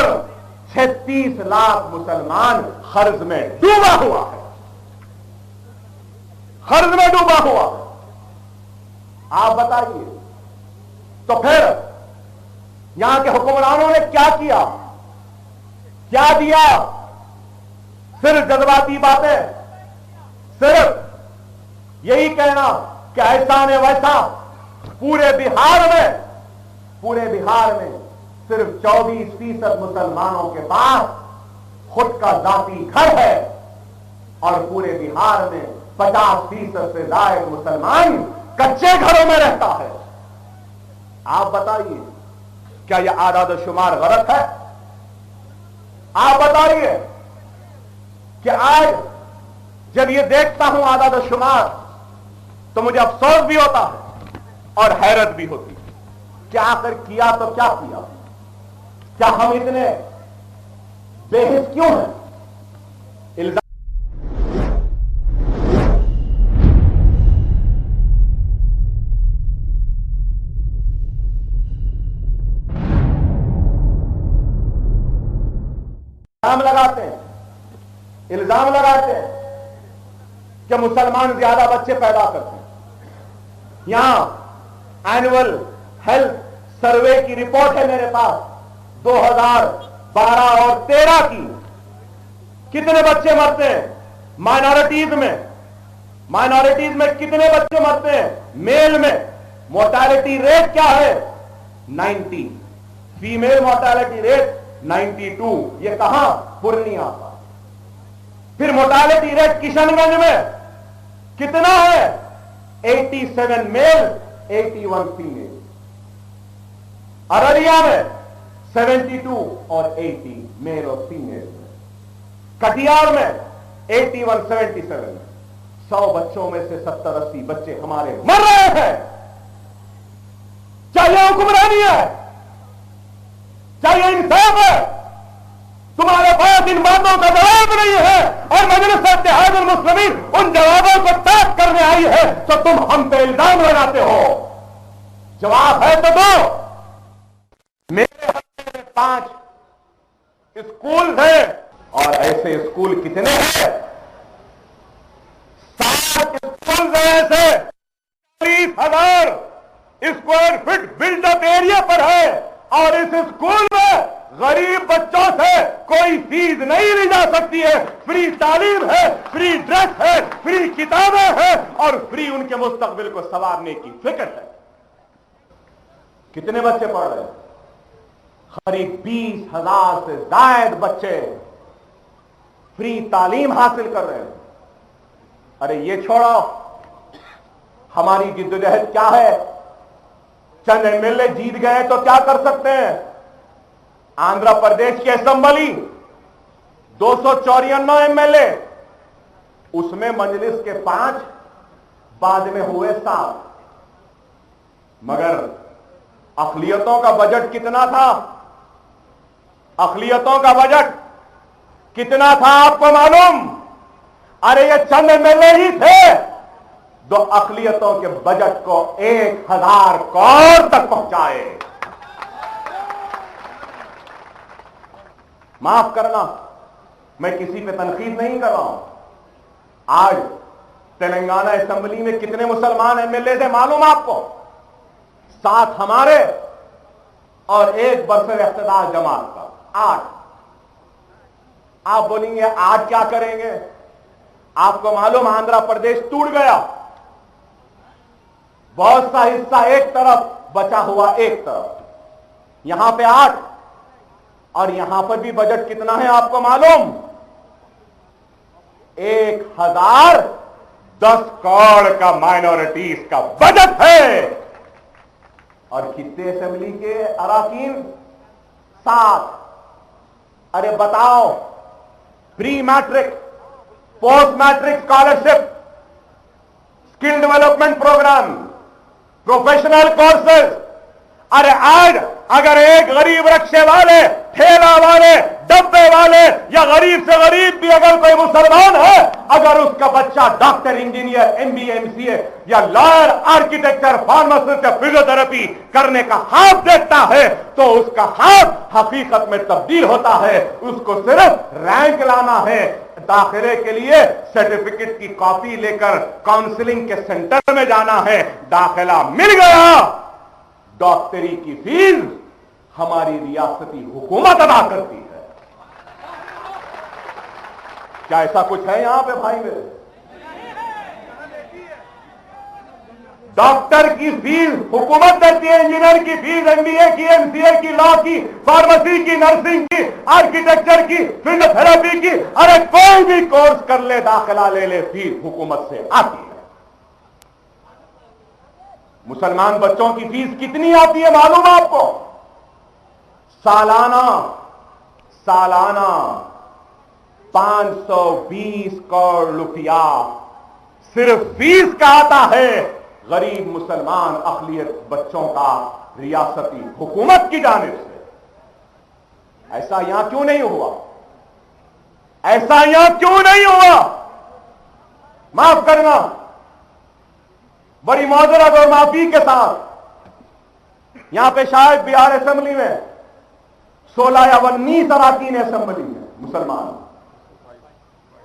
36 लाख मुसलमान कर्ज में डूबा हुआ है। कर्ज में डूबा हुआ। आप बताइए, तो फिर यहां के हुक्मरानों ने क्या किया, क्या दिया? सिर्फ जज्बाती बातें, सिर्फ यही कहना कि ऐसा ने वैसा। पूरे बिहार में सिर्फ 24% मुसलमानों के पास खुद का जाती घर है और पूरे बिहार में 50% से ज्यादा मुसलमान कच्चे घरों में रहता है। आप बताइए, क्या यह आदाद शुमार गलत है? आप बताइए कि आज जब ये देखता हूं आदाद शुमार तो मुझे अफसोस भी होता है और हैरत भी होती है कि आखिर किया तो क्या किया? क्या हम इतने बेहिस क्यों हैं? इल्जाम लगाते हैं कि मुसलमान ज्यादा बच्चे पैदा करते हैं। यहां एनुअल हेल्थ सर्वे की रिपोर्ट है मेरे पास 2012 और 13 की। कितने बच्चे मरते हैं माइनॉरिटीज में कितने बच्चे मरते हैं? मेल में मोर्टेलिटी रेट क्या है? 90। Female mortality rate 92। ये कहां? पूर्णिया का। फिर मोर्टेलिटी रेट किशनगंज में कितना है? 87 मेल 81 फीमेल। अररिया में 72 और 80 मेल और फीमेल। कटिहार में 81 77। 100 बच्चों में से 70-80 बच्चे हमारे मर रहे हैं। चाहिए हुक्मरानी है, चाहिए इंसाफ है। तुम्हारे पास इन बातों का जवाब नहीं है और मजलिस इत्तेहादुल मुस्लिमीन उन जवाबों को तलब करने आई है तो तुम हम पे इल्जाम लगाते हो। जवाब है तो दो। मेरे हल्के में 5 स्कूल हैं और ऐसे स्कूल कितने हैं? 7 स्कूल ऐसे 40,000 स्क्वायर फीट बिल्डअप एरिया पर है और इस स्कूल में गरीब बच्चों से कोई फीस नहीं ली जा सकती है। फ्री तालीम है, फ्री ड्रेस है, फ्री किताबें हैं और फ्री उनके मुस्तकबिल को संवारने की फिक्र है। कितने बच्चे पढ़ रहे हैं? करीब 20,000 से ज्यादा बच्चे फ्री तालीम हासिल कर रहे हैं। अरे ये छोड़ो, हमारी जिद्दोजहद क्या है? चंद एमएलए जीत गए तो क्या कर सकते हैं? आंध्र प्रदेश की असेंबली 254 एमएलए, उसमें मजलिस के 5, बाद में हुए 7। मगर अक़लियतों का बजट कितना था? अक़लियतों का बजट कितना था आपको मालूम? अरे ये चंद एमएलए ही थे जो अकलियतों के बजट को 1000 करोड़ तक पहुंचाए। माफ करना, मैं किसी पे तनकीद नहीं कर रहा हूं। आज तेलंगाना असेंबली में कितने मुसलमान एमएलए थे मालूम आपको? 7 हमारे और 1 बरसर इख्तिदार जमात का, 8। आप बोलेंगे 8 क्या करेंगे? आपको मालूम आंध्र प्रदेश टूट गया, बहुत सा हिस्सा एक तरफ बचा हुआ एक तरफ, यहां पे 8 और यहां पर भी बजट कितना है आपको मालूम? 1010 करोड़ का माइनॉरिटीज का बजट है। और कितने असेंबली के अराकीन? 7। अरे बताओ, pre matric, post matric scholarship, skill development programme, professional courses. अरे आज अगर एक गरीब रिक्शे वाले, ठेला वाले, डब्बे वाले या गरीब से गरीब भी अगर कोई मुसलमान है, अगर उसका बच्चा डॉक्टर, इंजीनियर, एमबीए, एमसीए या लॉयर, आर्किटेक्चर, फार्मासिस्ट या फिजियोथेरेपी करने का ख्वाब देखता है तो उसका ख्वाब हकीकत में तब्दील होता है। उसको सिर्फ रैंक लाना है, दाखिले के लिए सर्टिफिकेट की कॉपी लेकर काउंसलिंग के सेंटर में जाना है, दाखिला मिल गया। डॉक्टरी की फीस हमारी रियासती हुकूमत अदा करती है। क्या ऐसा कुछ है यहां पे भाई मेरे? डॉक्टर की फीस हुकूमत देती है, इंजीनियर की फीस, एमबीए की, एमसीए की, लॉ की, फार्मेसी की, नर्सिंग की, आर्किटेक्चर की, फिजियोथेरेपी की, अरे कोई भी कोर्स कर ले, दाखिला ले ले, फीस हुकूमत से आती है। मुसलमान बच्चों की फीस कितनी आती है मालूम आपको? सालाना 520 करोड़ रुपया सिर्फ फीस का आता है गरीब मुसलमान अकलियत बच्चों का रियासती हुकूमत की जानिब से। ऐसा यहां क्यों नहीं हुआ? ऐसा यहां क्यों नहीं हुआ? माफ करना, बड़ी मौजरत और माफी के साथ यहां पे शायद बिहार असेंबली में 16 या 19 अराकीन असेंबली में मुसलमान,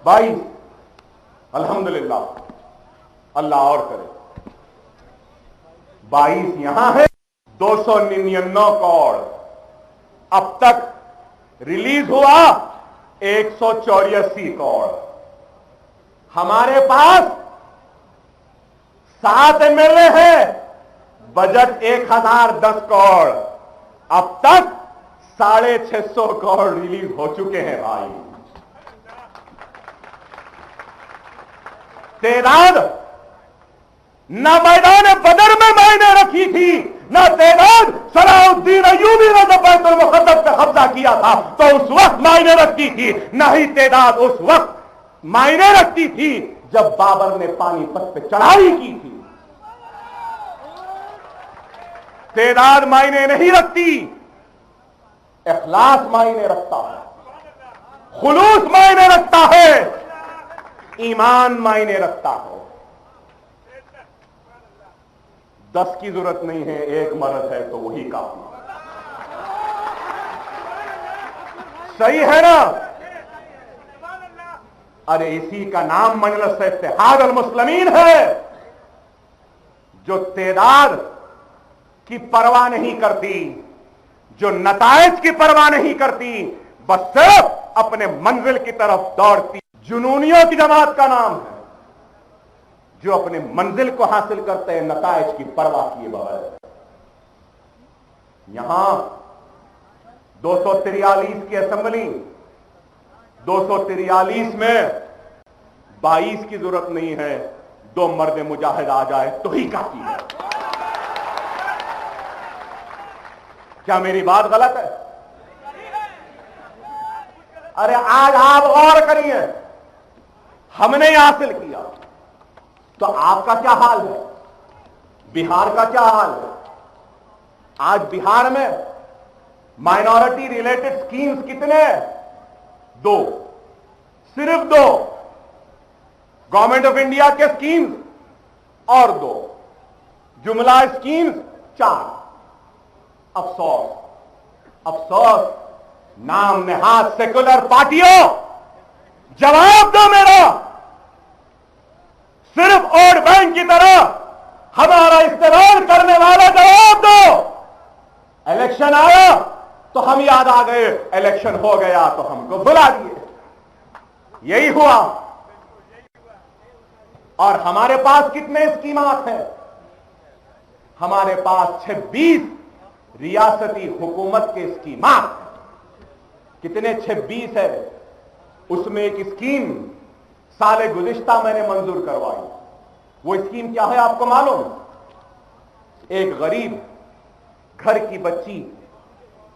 22, अल्हम्दुलिल्लाह, अल्लाह और करे, 22 यहां है। 299 करोड़ अब तक रिलीज हुआ, 184 करोड़। हमारे पास 7 एमएलए हैं, बजट 1010 करोड़, अब तक 650 करोड़ रिलीज हो चुके हैं भाई। तेदाद न मैदान बदर में मायने रखी थी, न तेदाद सलाउद्दीन अय्यूबी ने जब बैतुल मुक़द्दस पे कब्जा किया था तो उस वक्त मायने रखती थी, न ही तेदाद उस वक्त मायने रखती थी जब बाबर ने पानीपत पे चढ़ाई की थी। तेदाद मायने नहीं रखती, इखलास मायने रखता है, खुलूस मायने रखता है, ईमान मायने रखता है। 10 की जरूरत नहीं है, एक मर्द है तो वही काफी। सही है ना? अरे इसी का नाम मजलिस इत्तेहाद अल मुस्लिमीन है, जो तेदाद की परवाह नहीं करती, जो नताइज की परवाह नहीं करती, बस सिर्फ अपने मंजिल की तरफ दौड़ती। जुनूनियों की जमात का नाम है, जो अपने मंजिल को हासिल करते हैं नताइज की परवाह किए बगैर। यहां 243 की असेंबली, 243 में 22 की जरूरत नहीं है, 2 मर्द मुजाहिद आ जाए तो ही काफी है। क्या मेरी बात गलत है? अरे आज आप गौर करिए, हमने हासिल किया तो आपका क्या हाल है? बिहार का क्या हाल है? आज बिहार में माइनॉरिटी रिलेटेड स्कीम्स कितने? 2, सिर्फ 2 गवर्नमेंट ऑफ इंडिया के स्कीम्स और 2 जुमला स्कीम्स 4। अफसोस, अफसोस, नाम नेहाद सेकुलर पार्टियों, जवाब दो मेरा। सिर्फ वोट बैंक की तरह हमारा इस्तेमाल करने वाला जवाब दो। इलेक्शन आया तो हम याद आ गए, इलेक्शन हो गया तो हमको भुला दिए। यही हुआ। और हमारे पास कितने स्कीमात हैं? हमारे पास 26 रियासती हुकूमत के स्कीमात। कितने? 26 है। उसमें एक स्कीम साले गुज़िश्ता मैंने मंजूर करवाई। वो स्कीम क्या है आपको मालूम? एक गरीब घर की बच्ची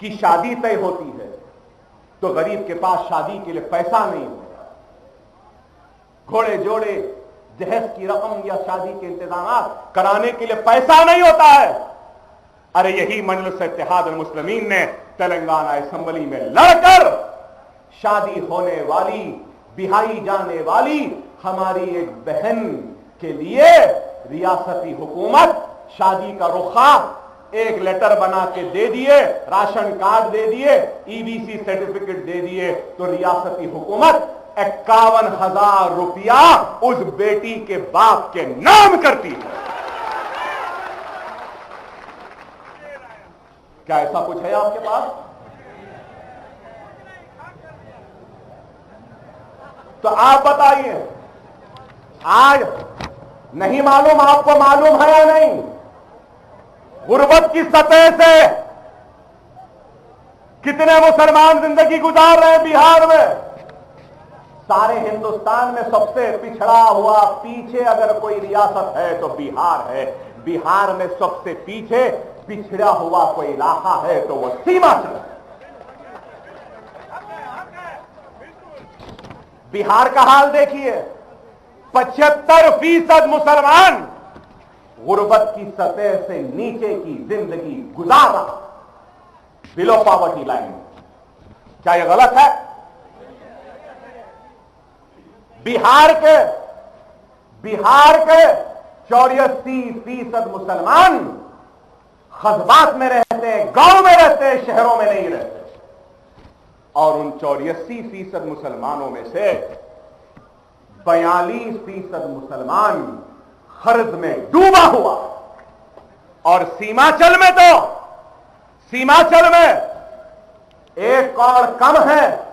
की शादी तय होती है तो गरीब के पास शादी के लिए पैसा नहीं होता। घोड़े जोड़े जहेज की रकम या शादी के इंतजाम कराने के लिए पैसा नहीं होता है। अरे यही मजलिस इत्तेहादुल मुस्लिमीन ने तेलंगाना असेंबली में लड़कर शादी होने वाली, बिहाई जाने वाली हमारी एक बहन के लिए रियासती हुकूमत शादी का रुखा एक लेटर बना के दे दिए, राशन कार्ड दे दिए, ईबीसी सर्टिफिकेट दे दिए, तो रियासती हुकूमत 51,000 रुपया उस बेटी के बाप के नाम करती है। क्या ऐसा कुछ है आपके पास? तो आप बताइए, आज नहीं मालूम, आपको मालूम है या नहीं? गुर्बत की सतह से कितने मुसलमान जिंदगी गुजार रहे हैं बिहार में। सारे हिंदुस्तान में सबसे पिछड़ा हुआ, पीछे अगर कोई रियासत है तो बिहार है। बिहार में सबसे पीछे पिछड़ा हुआ कोई इलाका है तो वो सीमांचल है। बिहार का हाल देखिए, 75% मुसलमान गुर्बत की सतह से नीचे की जिंदगी गुजार रहा, बिलो पॉवर्टी लाइन। क्या यह गलत है? बिहार के 84% मुसलमान खजबात में रहते हैं, गांव में रहते हैं, शहरों में नहीं रहते। और उन 84% मुसलमानों में से 42% मुसलमान खर्च में डूबा हुआ। और सीमांचल में तो, सीमांचल में 1 करोड़ कम है,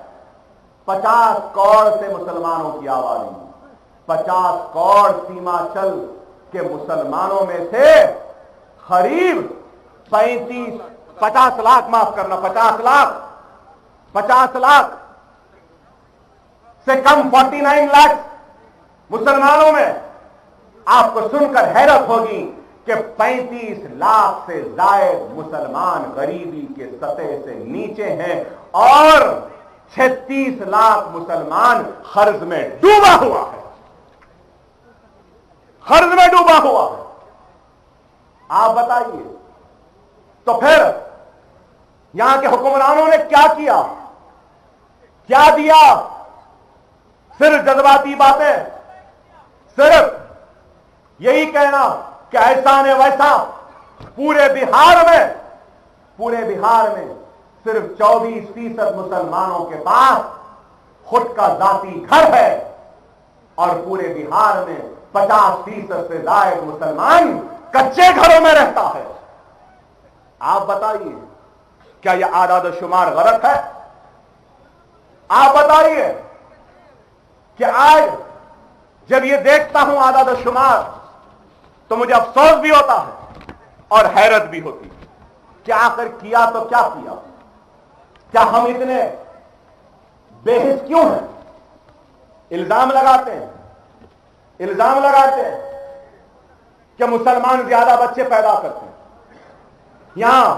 50 करोड़ से मुसलमानों की आबादी। 50 करोड़ सीमांचल के मुसलमानों में से करीब 50 लाख, माफ करना, 50 लाख से कम 49 लाख मुसलमानों में आपको सुनकर हैरत होगी कि 35 लाख से ज्यादा मुसलमान गरीबी के सतह से नीचे हैं और 36 लाख मुसलमान कर्ज में डूबा हुआ है। कर्ज में डूबा हुआ है। आप बताइए, तो फिर यहां के हुक्मरानों ने क्या किया, क्या दिया? सिर्फ जज्बाती बातें, सिर्फ यही कहना कि ऐसा ने वैसा। पूरे बिहार में सिर्फ 24% मुसलमानों के पास खुद का जाती घर है और पूरे बिहार में 50% से ज्यादा मुसलमान कच्चे घरों में रहता है। आप बताइए, क्या यह आदाद शुमार गलत है? आप बताइए कि आज जब ये देखता हूं आदाद शुमार तो मुझे अफसोस भी होता है और हैरत भी होती है कि आखिर किया तो क्या किया? क्या हम इतने बेहिस क्यों हैं? इल्जाम लगाते हैं कि मुसलमान ज्यादा बच्चे पैदा करते हैं। यहां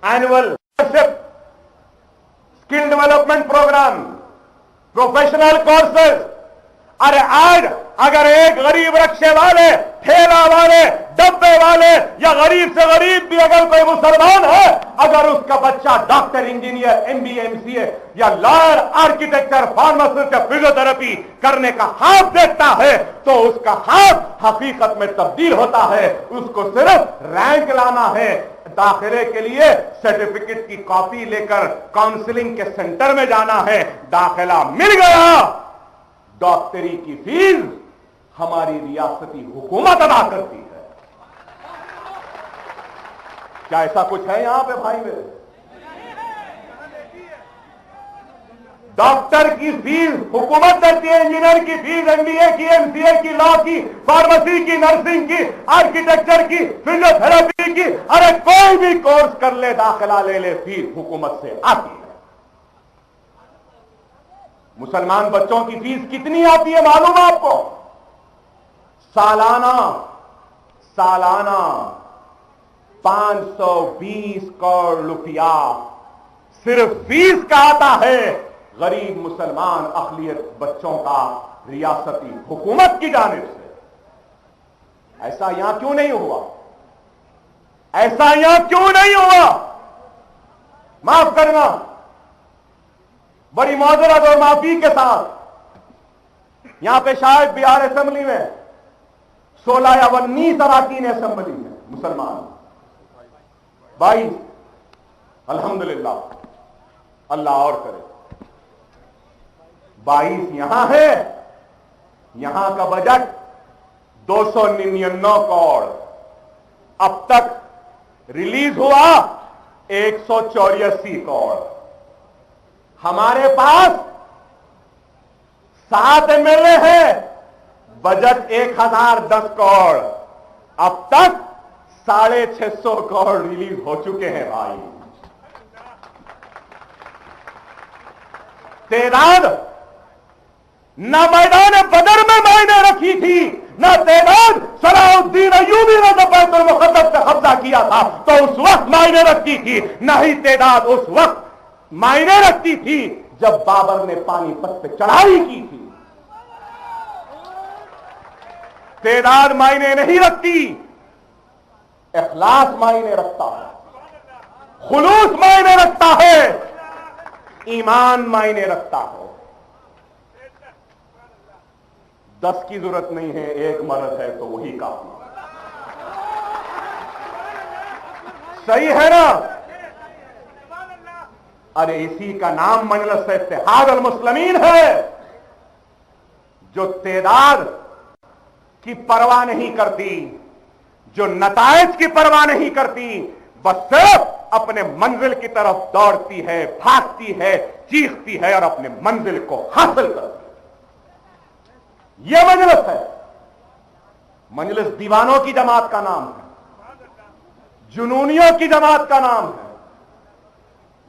annual skill development programme, professional courses. अरे आज अगर एक गरीब रिक्शे वाले, ठेला वाले डब्बे वाले या गरीब से गरीब भी अगर कोई मुसलमान है, अगर उसका बच्चा डॉक्टर, इंजीनियर, एमबीए, एमसीए या लॉयर, आर्किटेक्चर, फार्मासिस्ट या फिजियोथेरेपी करने का हाथ देखता है तो उसका हाथ हकीकत में तब्दील होता है। उसको सिर्फ रैंक लाना है, दाखिले के लिए सर्टिफिकेट की कॉपी लेकर काउंसलिंग के सेंटर में जाना है, दाखिला मिल गया। डॉक्टरी की फीस हमारी रियासती हुकूमत अदा करती है। क्या ऐसा कुछ है यहां पे भाई मेरे? डॉक्टर की फीस हुकूमत देती है, इंजीनियर की फीस, एमबीए की, एमसीए की, लॉ की, फार्मेसी की, नर्सिंग की, आर्किटेक्चर की, फिजियोथेरेपी की, अरे कोई भी कोर्स कर ले, दाखिला ले ले, फीस हुकूमत से आती है। मुसलमान बच्चों की फीस कितनी आती है मालूम है आपको? सालाना 520 करोड़ रुपया सिर्फ फीस का आता है गरीब मुसलमान अक़लियत बच्चों का रियासती हुकूमत की जानिब से। ऐसा यहां क्यों नहीं हुआ? ऐसा यहां क्यों नहीं हुआ? माफ करना, बड़ी मौजरत और माफी के साथ यहां पे शायद बिहार असेंबली में 16 या 19 अराकीन असेंबली में मुसलमान, 22 अल्हम्दुलिल्लाह, अल्लाह और करे, 22 यहां है। यहां का बजट 299 करोड़, अब तक रिलीज हुआ 184 करोड़। हमारे पास 7 एमएलए हैं, बजट 1010 करोड़, अब तक 650 करोड़ रिलीज हो चुके हैं भाई। तादाद न मैदान बदर में मायने रखी थी, न तादाद सलाहुद्दीन अय्यूबी ने जब बैतुल मुक़द्दस पे कब्जा किया था तो उस वक्त मायने रखती थी, न ही तादाद उस वक्त मायने रखती थी जब बाबर ने पानीपत पे चढ़ाई की थी। तादाद मायने नहीं रखती, इखलास मायने रखता है, खुलूस मायने रखता है, ईमान मायने रखता है। 10 की जरूरत नहीं है, एक मर्द है तो वही काफी। सही है ना? अरे इसी का नाम मजलिस इत्तेहाद अल मुस्लिमीन है, जो तादाद की परवाह नहीं करती, जो नताइज की परवाह नहीं करती, बस सिर्फ अपने मंजिल की तरफ दौड़ती है, भागती है, चीखती है और अपने मंजिल को हासिल करती है। यह मजलिस है। मजलिस दीवानों की जमात का नाम है, जुनूनियों की जमात का नाम है,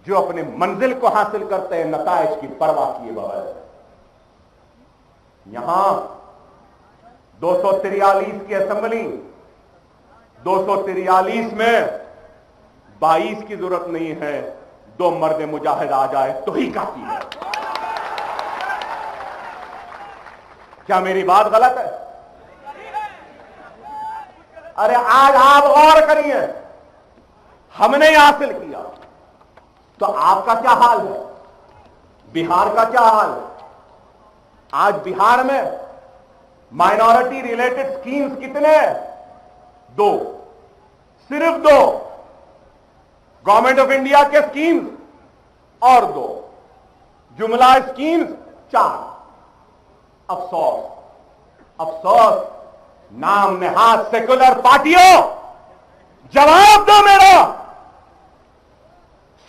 जो अपने मंजिल को हासिल करते हैं नताइज की परवाह किए बगैर। यहां 243 की असेंबली, 243 में 22 की जरूरत नहीं है, 2 मर्द मुजाहिद आ जाए तो ही काफी है। क्या मेरी बात गलत है? अरे आज आप गौर करिए, हमने हासिल किया तो आपका क्या हाल है? बिहार का क्या हाल है? आज बिहार में माइनॉरिटी रिलेटेड स्कीम्स कितने हैं? 2, सिर्फ 2। गवर्नमेंट ऑफ इंडिया के स्कीम्स और 2, जुमला स्कीम्स 4। अफसोस, अफसोस, नाम नेहाद सेकुलर पार्टियों, जवाब दो मेरा।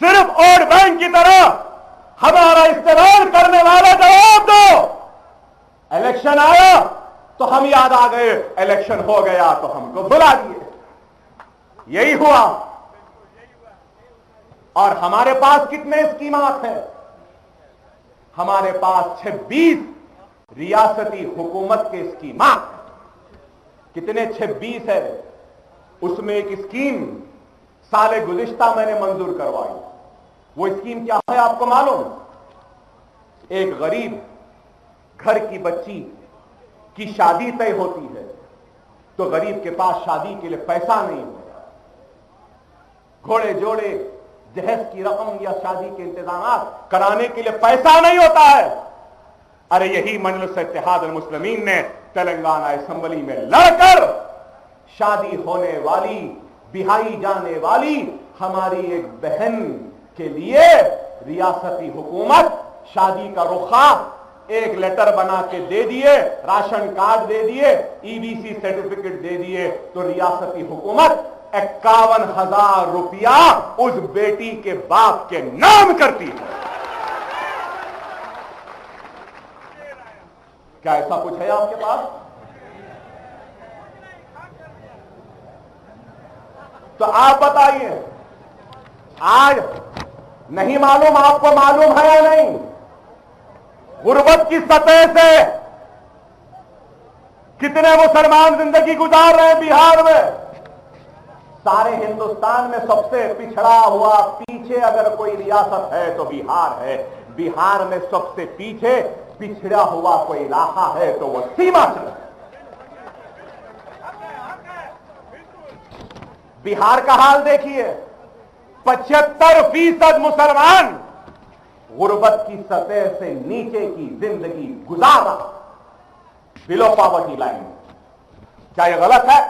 सिर्फ वोट बैंक की तरह हमारा इस्तेमाल करने वाला जवाब दो। इलेक्शन आया तो हम याद आ गए, इलेक्शन हो गया तो हमको भुला दिए। यही हुआ। और हमारे पास कितने स्कीमात हैं? हमारे पास 26 रियासती हुकूमत के स्कीमात। कितने? 26 है। उसमें एक स्कीम साले गुज़िश्ता मैंने मंजूर करवाई। वो स्कीम क्या है आपको मालूम? एक गरीब घर की बच्ची की शादी तय होती है तो गरीब के पास शादी के लिए पैसा नहीं होता, घोड़े जोड़े जहेज की रकम या शादी के इंतजाम कराने के लिए पैसा नहीं होता है। अरे यही मजलिस इत्तेहाद अल मुस्लिमीन ने तेलंगाना असेंबली में लड़कर शादी होने वाली, बिहाई जाने वाली हमारी एक बहन के लिए रियासती हुकूमत शादी का रुखा एक लेटर बना के दे दिए, राशन कार्ड दे दिए, ईबीसी सर्टिफिकेट दे दिए, तो रियासती हुकूमत 51,000 रुपया उस बेटी के बाप के नाम करती है। क्या ऐसा कुछ है आपके पास? तो आप बताइए, आज नहीं मालूम, आपको मालूम है या नहीं, गुर्बत की सतह से कितने मुसलमान जिंदगी गुजार रहे हैं बिहार में। सारे हिंदुस्तान में सबसे पिछड़ा हुआ, पीछे अगर कोई रियासत है तो बिहार है। बिहार में सबसे पीछे पिछड़ा हुआ कोई इलाका है तो वो सीमांचल है। बिहार का हाल देखिए, 75% मुसलमान गुर्बत की सतह से नीचे की जिंदगी गुजार रहा, बिलो पॉवर्टी लाइन। क्या यह गलत है?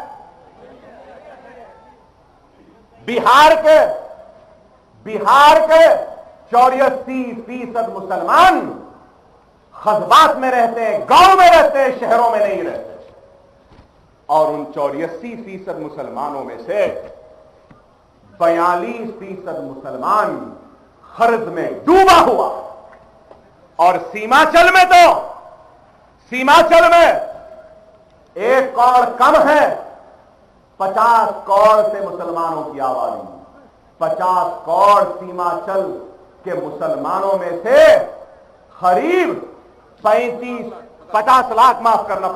बिहार के 84% मुसलमान खजबात में रहते हैं, गांव में रहते हैं, शहरों में नहीं रहते। और उन 84% मुसलमानों में से 42% मुसलमान खर्च में डूबा हुआ। और सीमांचल में तो, सीमांचल में 1 करोड़ कम है, 50 करोड़ से मुसलमानों की आबादी। 50 करोड़ सीमांचल के मुसलमानों में से करीब 50 लाख, माफ करना,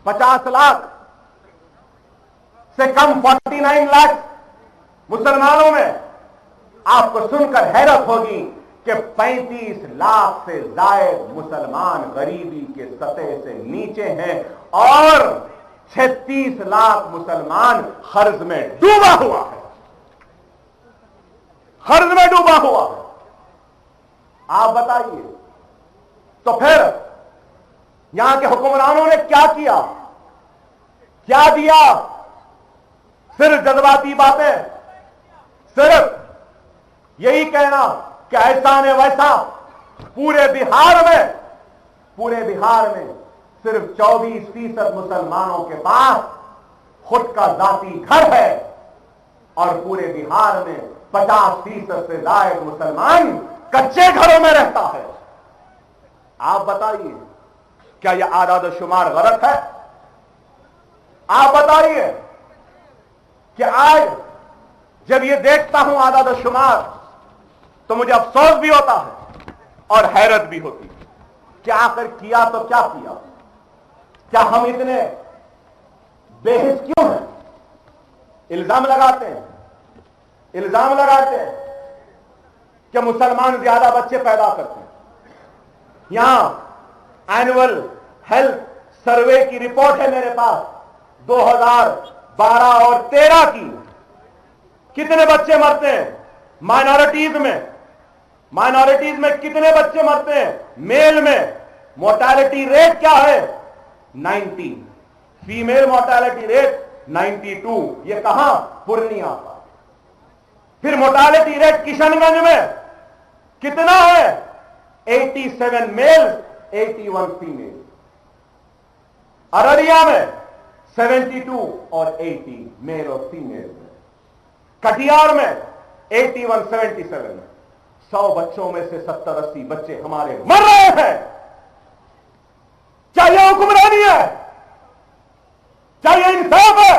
50 लाख से कम 49 लाख मुसलमानों में आपको सुनकर हैरत होगी कि 35 लाख से ज्यादा मुसलमान गरीबी के सतह से नीचे हैं और 36 लाख मुसलमान कर्ज में डूबा हुआ है, कर्ज में डूबा हुआ है। आप बताइए, तो फिर यहां के हुक्मरानों ने क्या किया, क्या दिया? सिर्फ जज्बाती बातें, सिर्फ यही कहना कि ऐसा ने वैसा। पूरे बिहार में सिर्फ 24% मुसलमानों के पास खुद का जाती घर है और पूरे बिहार में 50% से ज्यादा मुसलमान कच्चे घरों में रहता है। आप बताइए, क्या यह आदाद शुमार गलत है? आप बताइए कि आज जब ये देखता हूं आदाद शुमार तो मुझे अफसोस भी होता है और हैरत भी होती है कि आखिर किया तो क्या किया? क्या हम इतने बेहिस क्यों हैं? इल्जाम लगाते हैं कि मुसलमान ज्यादा बच्चे पैदा करते हैं। यहां एनुअल हेल्थ सर्वे की रिपोर्ट है मेरे पास, 2012 और 13 की। कितने बच्चे मरते हैं माइनॉरिटीज में कितने बच्चे मरते हैं? मेल में मोर्टेलिटी रेट क्या है? 90, फीमेल मोर्टेलिटी रेट 92। ये कहां? पूर्णिया का। फिर मोर्टेलिटी रेट किशनगंज में कितना है? 87 मेल, 81 फीमेल। अररिया में 72 और 80 मेल और फीमेल। कटिहार में 81, 77। 100 बच्चों में से 70-80 बच्चे हमारे मर रहे हैं। क्या यह हुक्मरानी है? क्या यह इंसाफ है?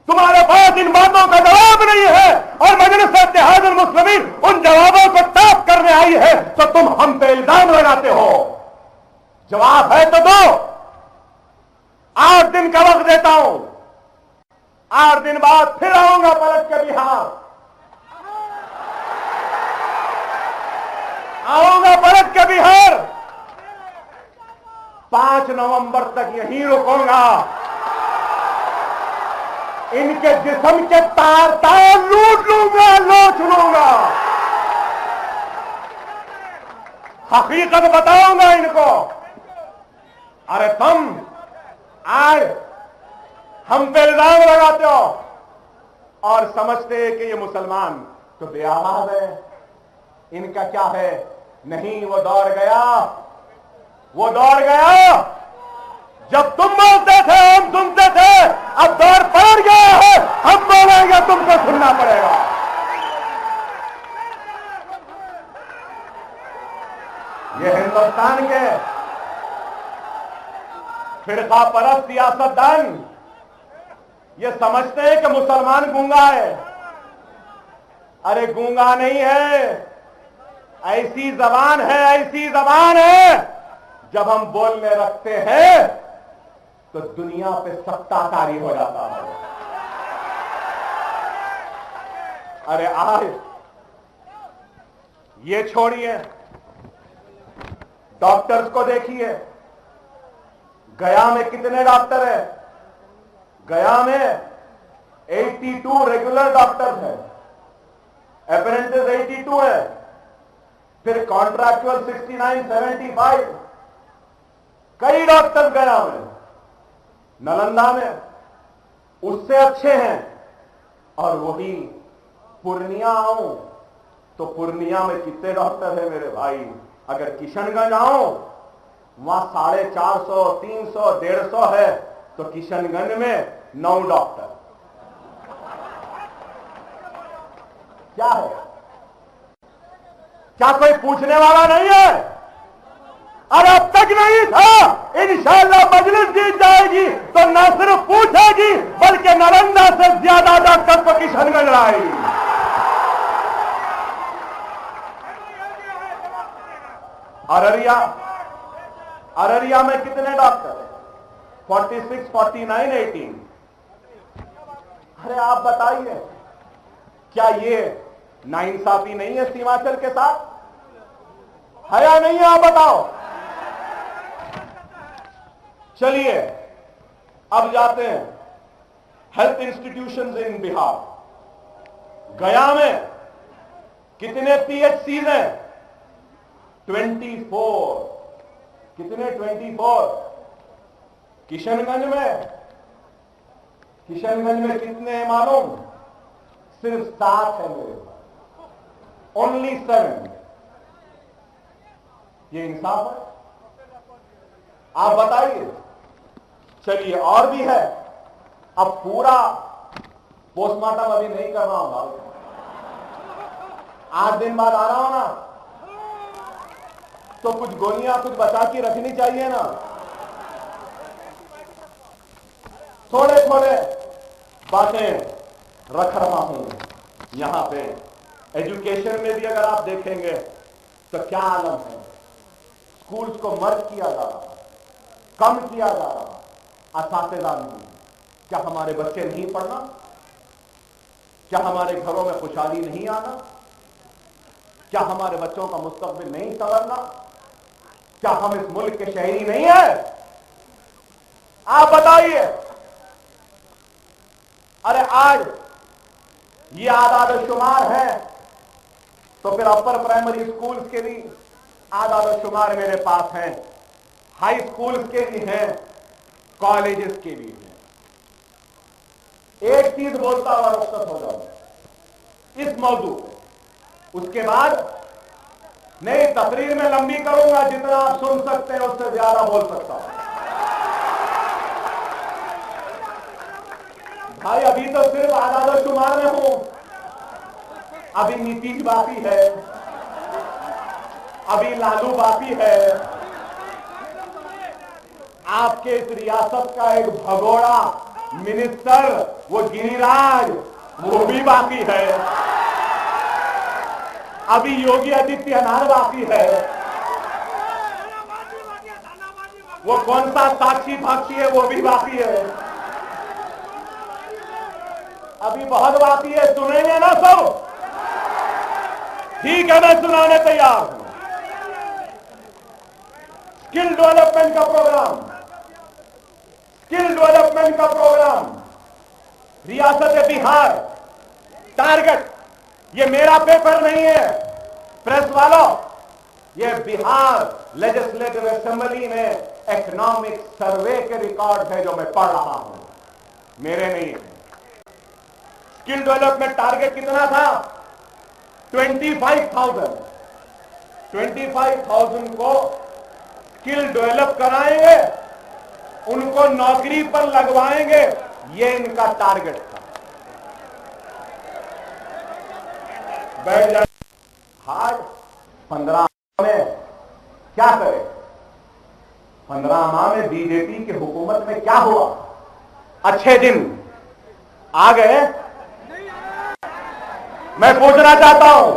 तुम्हारे पास इन बातों का जवाब नहीं है और मजलिस इत्तेहाद अल मुस्लिमीन उन जवाबों को साफ करने आई है, तो तुम हम पे इल्जाम लगाते हो। जवाब है तो दो। 8 दिन का वक्त देता हूं, 8 दिन बाद फिर आऊंगा पलट के बिहार, 5 नवंबर तक यहीं रुकूंगा। इनके जिस्म के तार तार लूट लूंगा, लूट लूंगा। हकीकत बताऊंगा इनको। अरे तुम आज हम पे इल्जाम लगाते हो और समझते हैं कि ये मुसलमान तो बेआवाज है, इनका क्या है। नहीं, वो दौर गया, वो दौर गया जब तुम बोलते थे हम सुनते थे। अब दौर पलट गया है, हम बोलेंगे तुमको सुनना पड़ेगा। ये हिंदुस्तान के फिरका परस्त सियासतदान ये समझते हैं कि मुसलमान गूंगा है। अरे गूंगा नहीं है, ऐसी जबान है, ऐसी जबान है जब हम बोलने रखते हैं तो दुनिया पे सत्ताकारी हो जाता है। अरे आज ये छोड़िए, डॉक्टर्स को देखिए। गया में कितने डॉक्टर हैं? गया में 82 रेगुलर डॉक्टर्स हैं, अप्रेंटिस 82 है, फिर कॉन्ट्रैक्चुअल 69, 75। कई डॉक्टर्स गया में, नालंदा में उससे अच्छे हैं। और वही पूर्णिया आऊं तो पूर्णिया में कितने डॉक्टर हैं मेरे भाई? अगर किशनगंज आऊं वहां 450, 300, 150 है, तो किशनगंज में 9 डॉक्टर। क्या है? क्या कोई पूछने वाला नहीं है? अरे अब तक नहीं था। इंशाअल्लाह मजलिस जीत जाएगी तो न सिर्फ पूछेगी बल्कि नालंदा से ज्यादा डॉक्टर को किशनगंज लाएगी। अररिया में कितने डॉक्टर हैं? 46, 49, 18। अरे आप बताइए, क्या ये नाइंसाफी नहीं है सीमांचल के साथ? है या नहीं है? आप बताओ। चलिए अब जाते हैं हेल्थ इंस्टीट्यूशंस इन बिहार। गया में कितने पीएचसीज हैं? 24। कितने? 24। किशनगंज में कितने हैं मालूम? सिर्फ 7 है मेरे पास, ओनली 7। ये इंसाफ है? आप बताइए। चलिए और भी है। अब पूरा पोस्टमार्टम अभी नहीं कर रहा हूं, 8 दिन बाद आ रहा हूं ना, तो कुछ गोलियां कुछ बचा के रखनी चाहिए ना। थोड़े थोड़े बातें रख रहा हूं यहां पे। एजुकेशन में भी अगर आप देखेंगे तो क्या आलम है। स्कूल्स को मर्ज किया जा रहा, कम किया जा रहा, असातिज़ा नहीं। क्या हमारे बच्चे नहीं पढ़ना? क्या हमारे घरों में खुशहाली नहीं आना? क्या हमारे बच्चों का मुस्तकबिल नहीं संवरना? क्या हम इस मुल्क के शहरी नहीं है? आप बताइए। अरे आज ये आदाद शुमार है तो फिर अपर प्राइमरी स्कूल्स के भी आदाद शुमार मेरे पास हैं, हाई स्कूल्स के भी हैं, कॉलेजेस के भी हैं। एक चीज बोलता हुआ रुखसत हो जाऊंगा इस मौजू पे, उसके बाद नई तकरीर में लंबी करूंगा, जितना आप सुन सकते हैं उससे ज्यादा बोल सकता हूं। भाई अभी तो सिर्फ आदाद शुमार में हूं, अभी नीतीश बाकी है, अभी लालू बाकी है, आपके इस रियासत का एक भगोड़ा मिनिस्टर वो गिरिराज वो भी बाकी है, अभी योगी आदित्यनाथ बाकी है, वो कौन सा साक्षी भाक्षी है वो भी बाकी है, अभी बहुत बाकी है। सुनेंगे ना सब? ठीक है, मैं सुनाने तैयार हूं। स्किल डेवलपमेंट का प्रोग्राम, स्किल डेवलपमेंट का प्रोग्राम रियासत बिहार टारगेट, ये मेरा पेपर नहीं है प्रेस वालों, ये बिहार लेजिस्लेटिव असेंबली में इकोनॉमिक सर्वे के रिकॉर्ड है जो मैं पढ़ रहा हूं, मेरे नहीं है। स्किल डेवलपमेंट टारगेट कितना था? 25,000 को स्किल डेवलप कराएंगे, उनको नौकरी पर लगवाएंगे, ये इनका टारगेट था। बैठ जाए हार्ड 15 में क्या करे? 15 माह में बीजेपी की हुकूमत में क्या हुआ? अच्छे दिन आ गए? मैं पूछना चाहता हूं,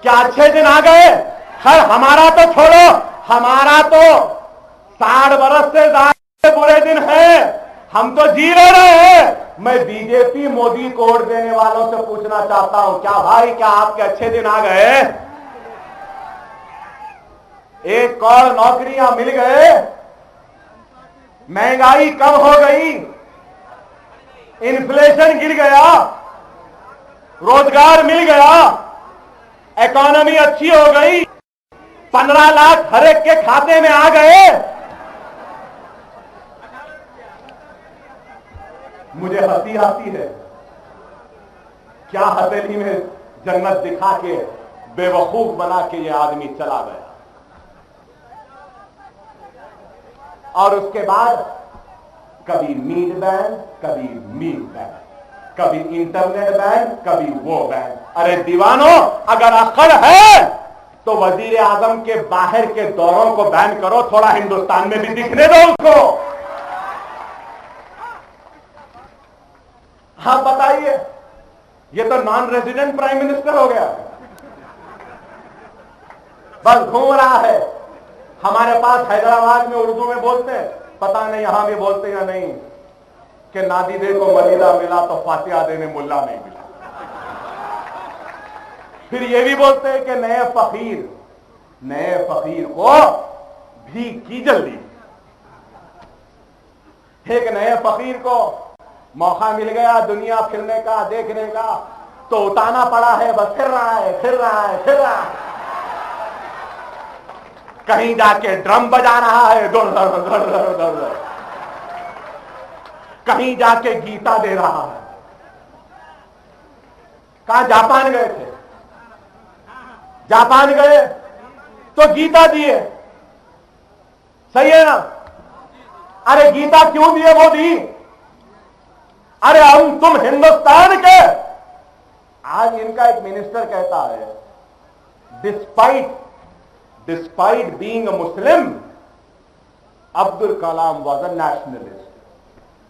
क्या अच्छे दिन आ गए? खैर हमारा तो छोड़ो, हमारा तो 60 बरस से ज्यादा बुरे दिन हैं, हम तो जी रहे हैं। मैं बीजेपी मोदी को वोट देने वालों से पूछना चाहता हूं, क्या भाई, क्या आपके अच्छे दिन आ गए? 1 करोड़ नौकरियां मिल गए, महंगाई कम हो गई, इन्फ्लेशन गिर गया, रोजगार मिल गया, इकोनॉमी अच्छी हो गई, 15 लाख हर एक के खाते में आ गए। मुझे हंसी आती है, क्या हथेली में जन्नत दिखा के बेवकूफ बना के ये आदमी चला गया। और उसके बाद कभी मीट बैन, कभी मीट बैन, कभी इंटरनेट बैन, कभी वो बैन। अरे दीवानों, अगर अक्ल है तो वजीर आजम के बाहर के दौरों को बैन करो, थोड़ा हिंदुस्तान में भी दिखने दो उसको। हाँ बताइए, ये तो नॉन रेजिडेंट प्राइम मिनिस्टर हो गया, बस घूम रहा है। हमारे पास हैदराबाद में उर्दू में बोलते हैं, पता नहीं यहां भी बोलते या नहीं, कि नादीदे को मलीदा मिला तो फातिहा देने मुल्ला नहीं मिला। फिर ये भी बोलते हैं कि नए फकीर को भीख की जल्दी। एक नए फकीर को मौका मिल गया दुनिया फिरने का, देखने का, तो उताना पड़ा है, बस फिर रहा है। कहीं जाके ड्रम बजा रहा है, दौड़, कहीं जाके गीता दे रहा है। कहां? जापान गए थे, जापान गए तो गीता दिए, सही है ना? अरे गीता क्यों दिए मोदी? अरे हम तुम हिंदुस्तान के। आज इनका एक मिनिस्टर कहता है, despite being a Muslim, Abdul Kalam was a nationalist.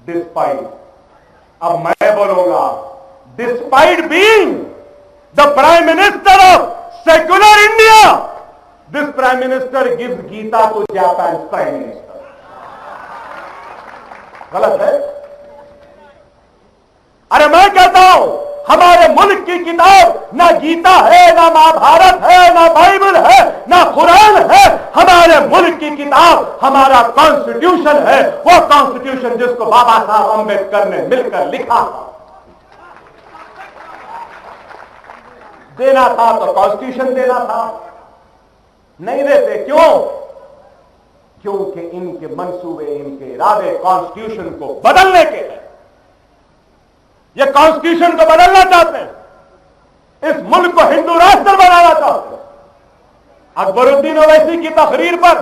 Despite, अब मैं बोलूंगा, despite being the prime minister of secular India, this prime minister gives Gita to Japan prime minister. गलत है? अरे मैं कहता हूं, हमारे मुल्क की किताब ना गीता है, ना महाभारत है, ना बाइबल है, ना कुरान है। हमारे मुल्क की किताब हमारा कॉन्स्टिट्यूशन है, वो कॉन्स्टिट्यूशन जिसको बाबा साहब अम्बेडकर ने मिलकर लिखा था। देना था तो कॉन्स्टिट्यूशन देना था, नहीं देते क्यों? क्योंकि इनके मंसूबे, इनके इरादे कॉन्स्टिट्यूशन को बदलने के हैं। ये कॉन्स्टिट्यूशन को बदलना चाहते हैं, इस मुल्क को हिंदू राष्ट्र बनाना चाहते हैं। अकबरुद्दीन ओवैसी की तकरीर पर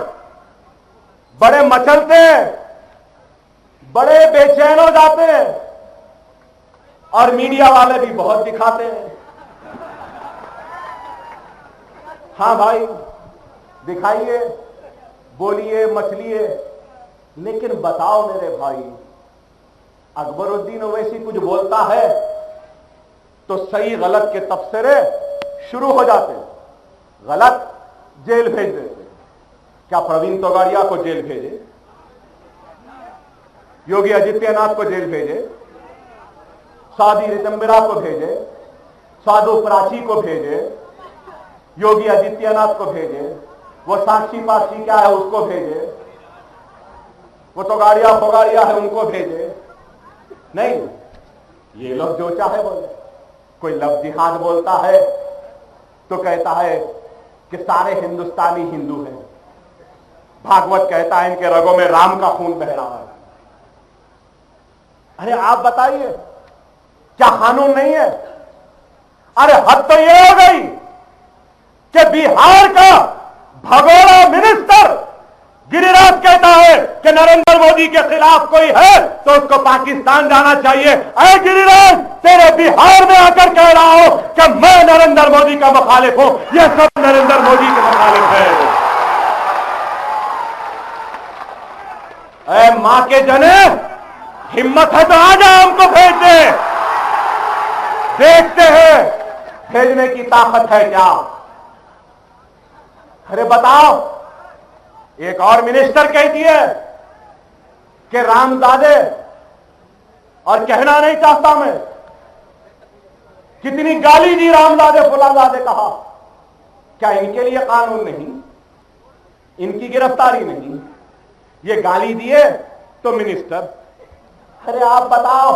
बड़े मचलते हैं, बड़े बेचैन हो जाते हैं, और मीडिया वाले भी बहुत दिखाते हैं। हाँ भाई, दिखाइए, बोलिए, मचलिए, लेकिन बताओ मेरे भाई, अकबरुद्दीन ओवैसी कुछ बोलता है तो सही गलत के तबसरे शुरू हो जाते हैं। गलत, जेल भेज देते। क्या प्रवीण तोगाड़िया को जेल भेजे? योगी आदित्यनाथ को जेल भेजे? साधी रितंबिरा को भेजे? साधु प्राची को भेजे? योगी आदित्यनाथ को भेजे? वो साक्षी पाक्षी क्या है उसको भेजे, वो तो गाड़ियां फोगाड़ियां है उनको भेजे। नहीं, ये लोग जो चाहे बोले। कोई लफ्ज जिहाद बोलता है तो कहता है कि सारे हिंदुस्तानी हिंदू हैं। भागवत कहता है इनके रगों में राम का खून बह रहा है। अरे आप बताइए, क्या कानून नहीं है? अरे हद तो ये हो गई कि बिहार का भगोड़ा मिनिस्टर गिरिराज कहता है कि नरेंद्र मोदी के खिलाफ कोई है तो उसको पाकिस्तान जाना चाहिए। अरे गिरिराज, तेरे बिहार में आकर कह रहा हूं कि मैं नरेंद्र मोदी का मुखालिफ हूं, यह सब नरेंद्र मोदी के मुखालिफ है। अरे मां के जने, हिम्मत है तो आ जाओ, हमको भेज दे, देखते हैं भेजने की ताकत है क्या। अरे बताओ, एक और मिनिस्टर कहती है कि रामजादे, और कहना नहीं चाहता मैं, कितनी गाली दी रामजादे फुलाजादे कहा। क्या इनके लिए कानून नहीं, इनकी गिरफ्तारी नहीं, ये गाली दिए तो मिनिस्टर। अरे आप बताओ,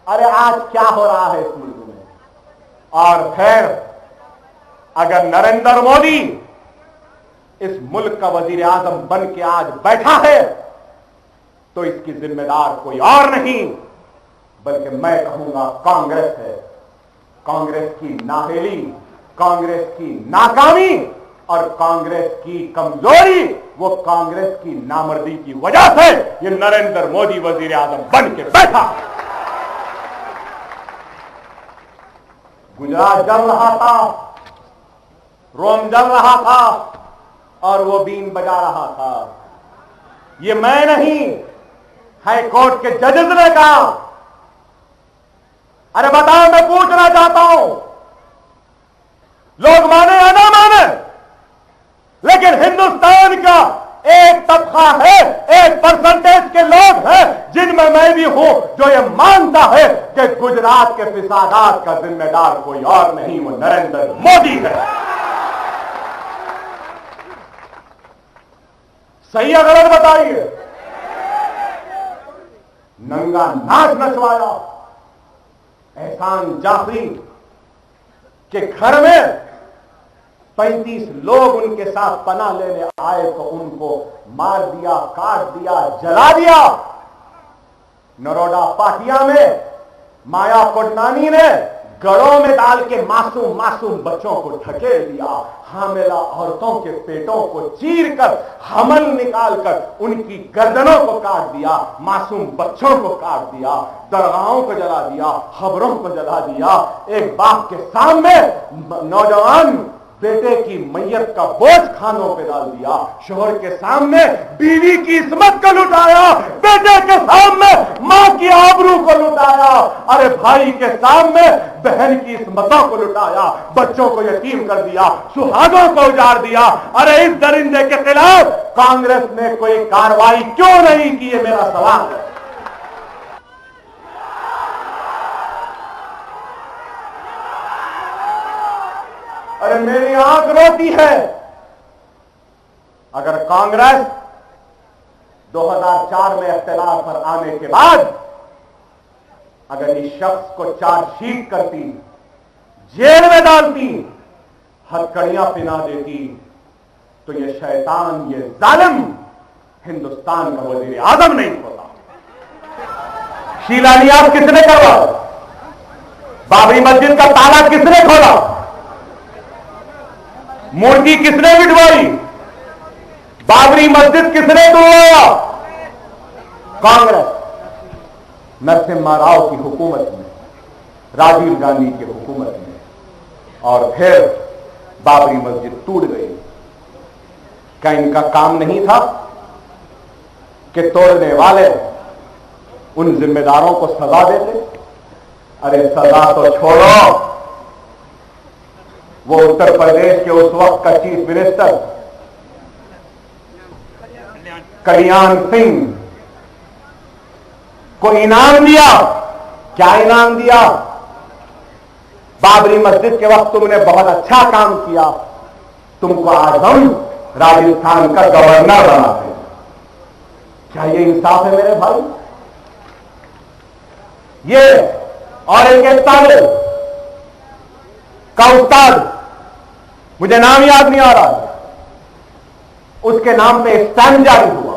अरे आज क्या हो रहा है इस मुल्क में। और फिर अगर नरेंद्र मोदी इस मुल्क का वजीर आजम बन के आज बैठा है तो इसकी जिम्मेदार कोई और नहीं बल्कि मैं कहूंगा कांग्रेस है। कांग्रेस की नाहेली, कांग्रेस की नाकामी और कांग्रेस की कमजोरी, वो कांग्रेस की नामर्दी की वजह से ये नरेंद्र मोदी वजीर आजम बन के बैठा। गुजरात जल रहा था, रोम जल रहा था और वो बीन बजा रहा था। ये मैं नहीं, हाई कोर्ट के जजेस ने कहा। अरे बताओ, मैं पूछना चाहता हूं, लोग माने या ना माने, लेकिन हिंदुस्तान का एक तबका है, 1% के लोग हैं जिनमें मैं भी हूं, जो ये मानता है कि गुजरात के फिसादात का जिम्मेदार कोई और नहीं, वो नरेंद्र मोदी है। सही है गलत बताइए। नंगा नाच नचवाया एहसान जाफरी के घर में 35 लोग उनके साथ पनाह लेने आए तो उनको मार दिया, काट दिया, जला दिया। नरोडा पाटिया में माया कोडनानी ने गड़ों में डाल के मासूम मासूम बच्चों को ढकेल दिया। हामिला औरतों के पेटों को चीर कर, हमल निकालकर उनकी गर्दनों को काट दिया, मासूम बच्चों को काट दिया, दरगाहों को जला दिया, खबरों को जला दिया। एक बाप के सामने नौजवान बेटे की मैयत का बोझ खानों पे डाल दिया। शोहर के सामने बीवी की इस्मत को लुटाया, बेटे के सामने मां की आबरू को लुटाया, अरे भाई के सामने बहन की इस्मतों को लुटाया, बच्चों को यतीम कर दिया, सुहागों को उजाड़ दिया। अरे इस दरिंदे के खिलाफ कांग्रेस ने कोई कार्रवाई क्यों नहीं की, है मेरा सवाल है। अरे मेरी आंख रोती है। अगर कांग्रेस 2004 में इख्तिलाफ पर आने के बाद अगर इस शख्स को चार्जशीट करती, जेल में डालती, हथकड़ियां पहना देती, तो ये शैतान, ये जालिम हिंदुस्तान का वजीर आजम नहीं होता। शिलान्यास किसने करवा? बाबरी मस्जिद का ताला किसने खोला? मूर्ति किसने बिठवाई? बाबरी मस्जिद किसने तोड़वाया? कांग्रेस। नरसिम्हा राव की हुकूमत में, राजीव गांधी की हुकूमत में, और फिर बाबरी मस्जिद टूट गई। क्या इनका काम नहीं था कि तोड़ने वाले उन जिम्मेदारों को सजा देते? अरे सजा तो छोड़ो, वो उत्तर प्रदेश के उस वक्त का चीफ मिनिस्टर कल्याण सिंह को इनाम दिया। क्या इनाम दिया? बाबरी मस्जिद के वक्त तुमने बहुत अच्छा काम किया, तुमको आज हम राजस्थान का गवर्नर बनाते हैं। क्या ये इंसाफ है मेरे भाई? ये और एक ताले का उस्ताद, मुझे नाम याद नहीं आ रहा, उसके नाम पे स्टैम्प जारी हुआ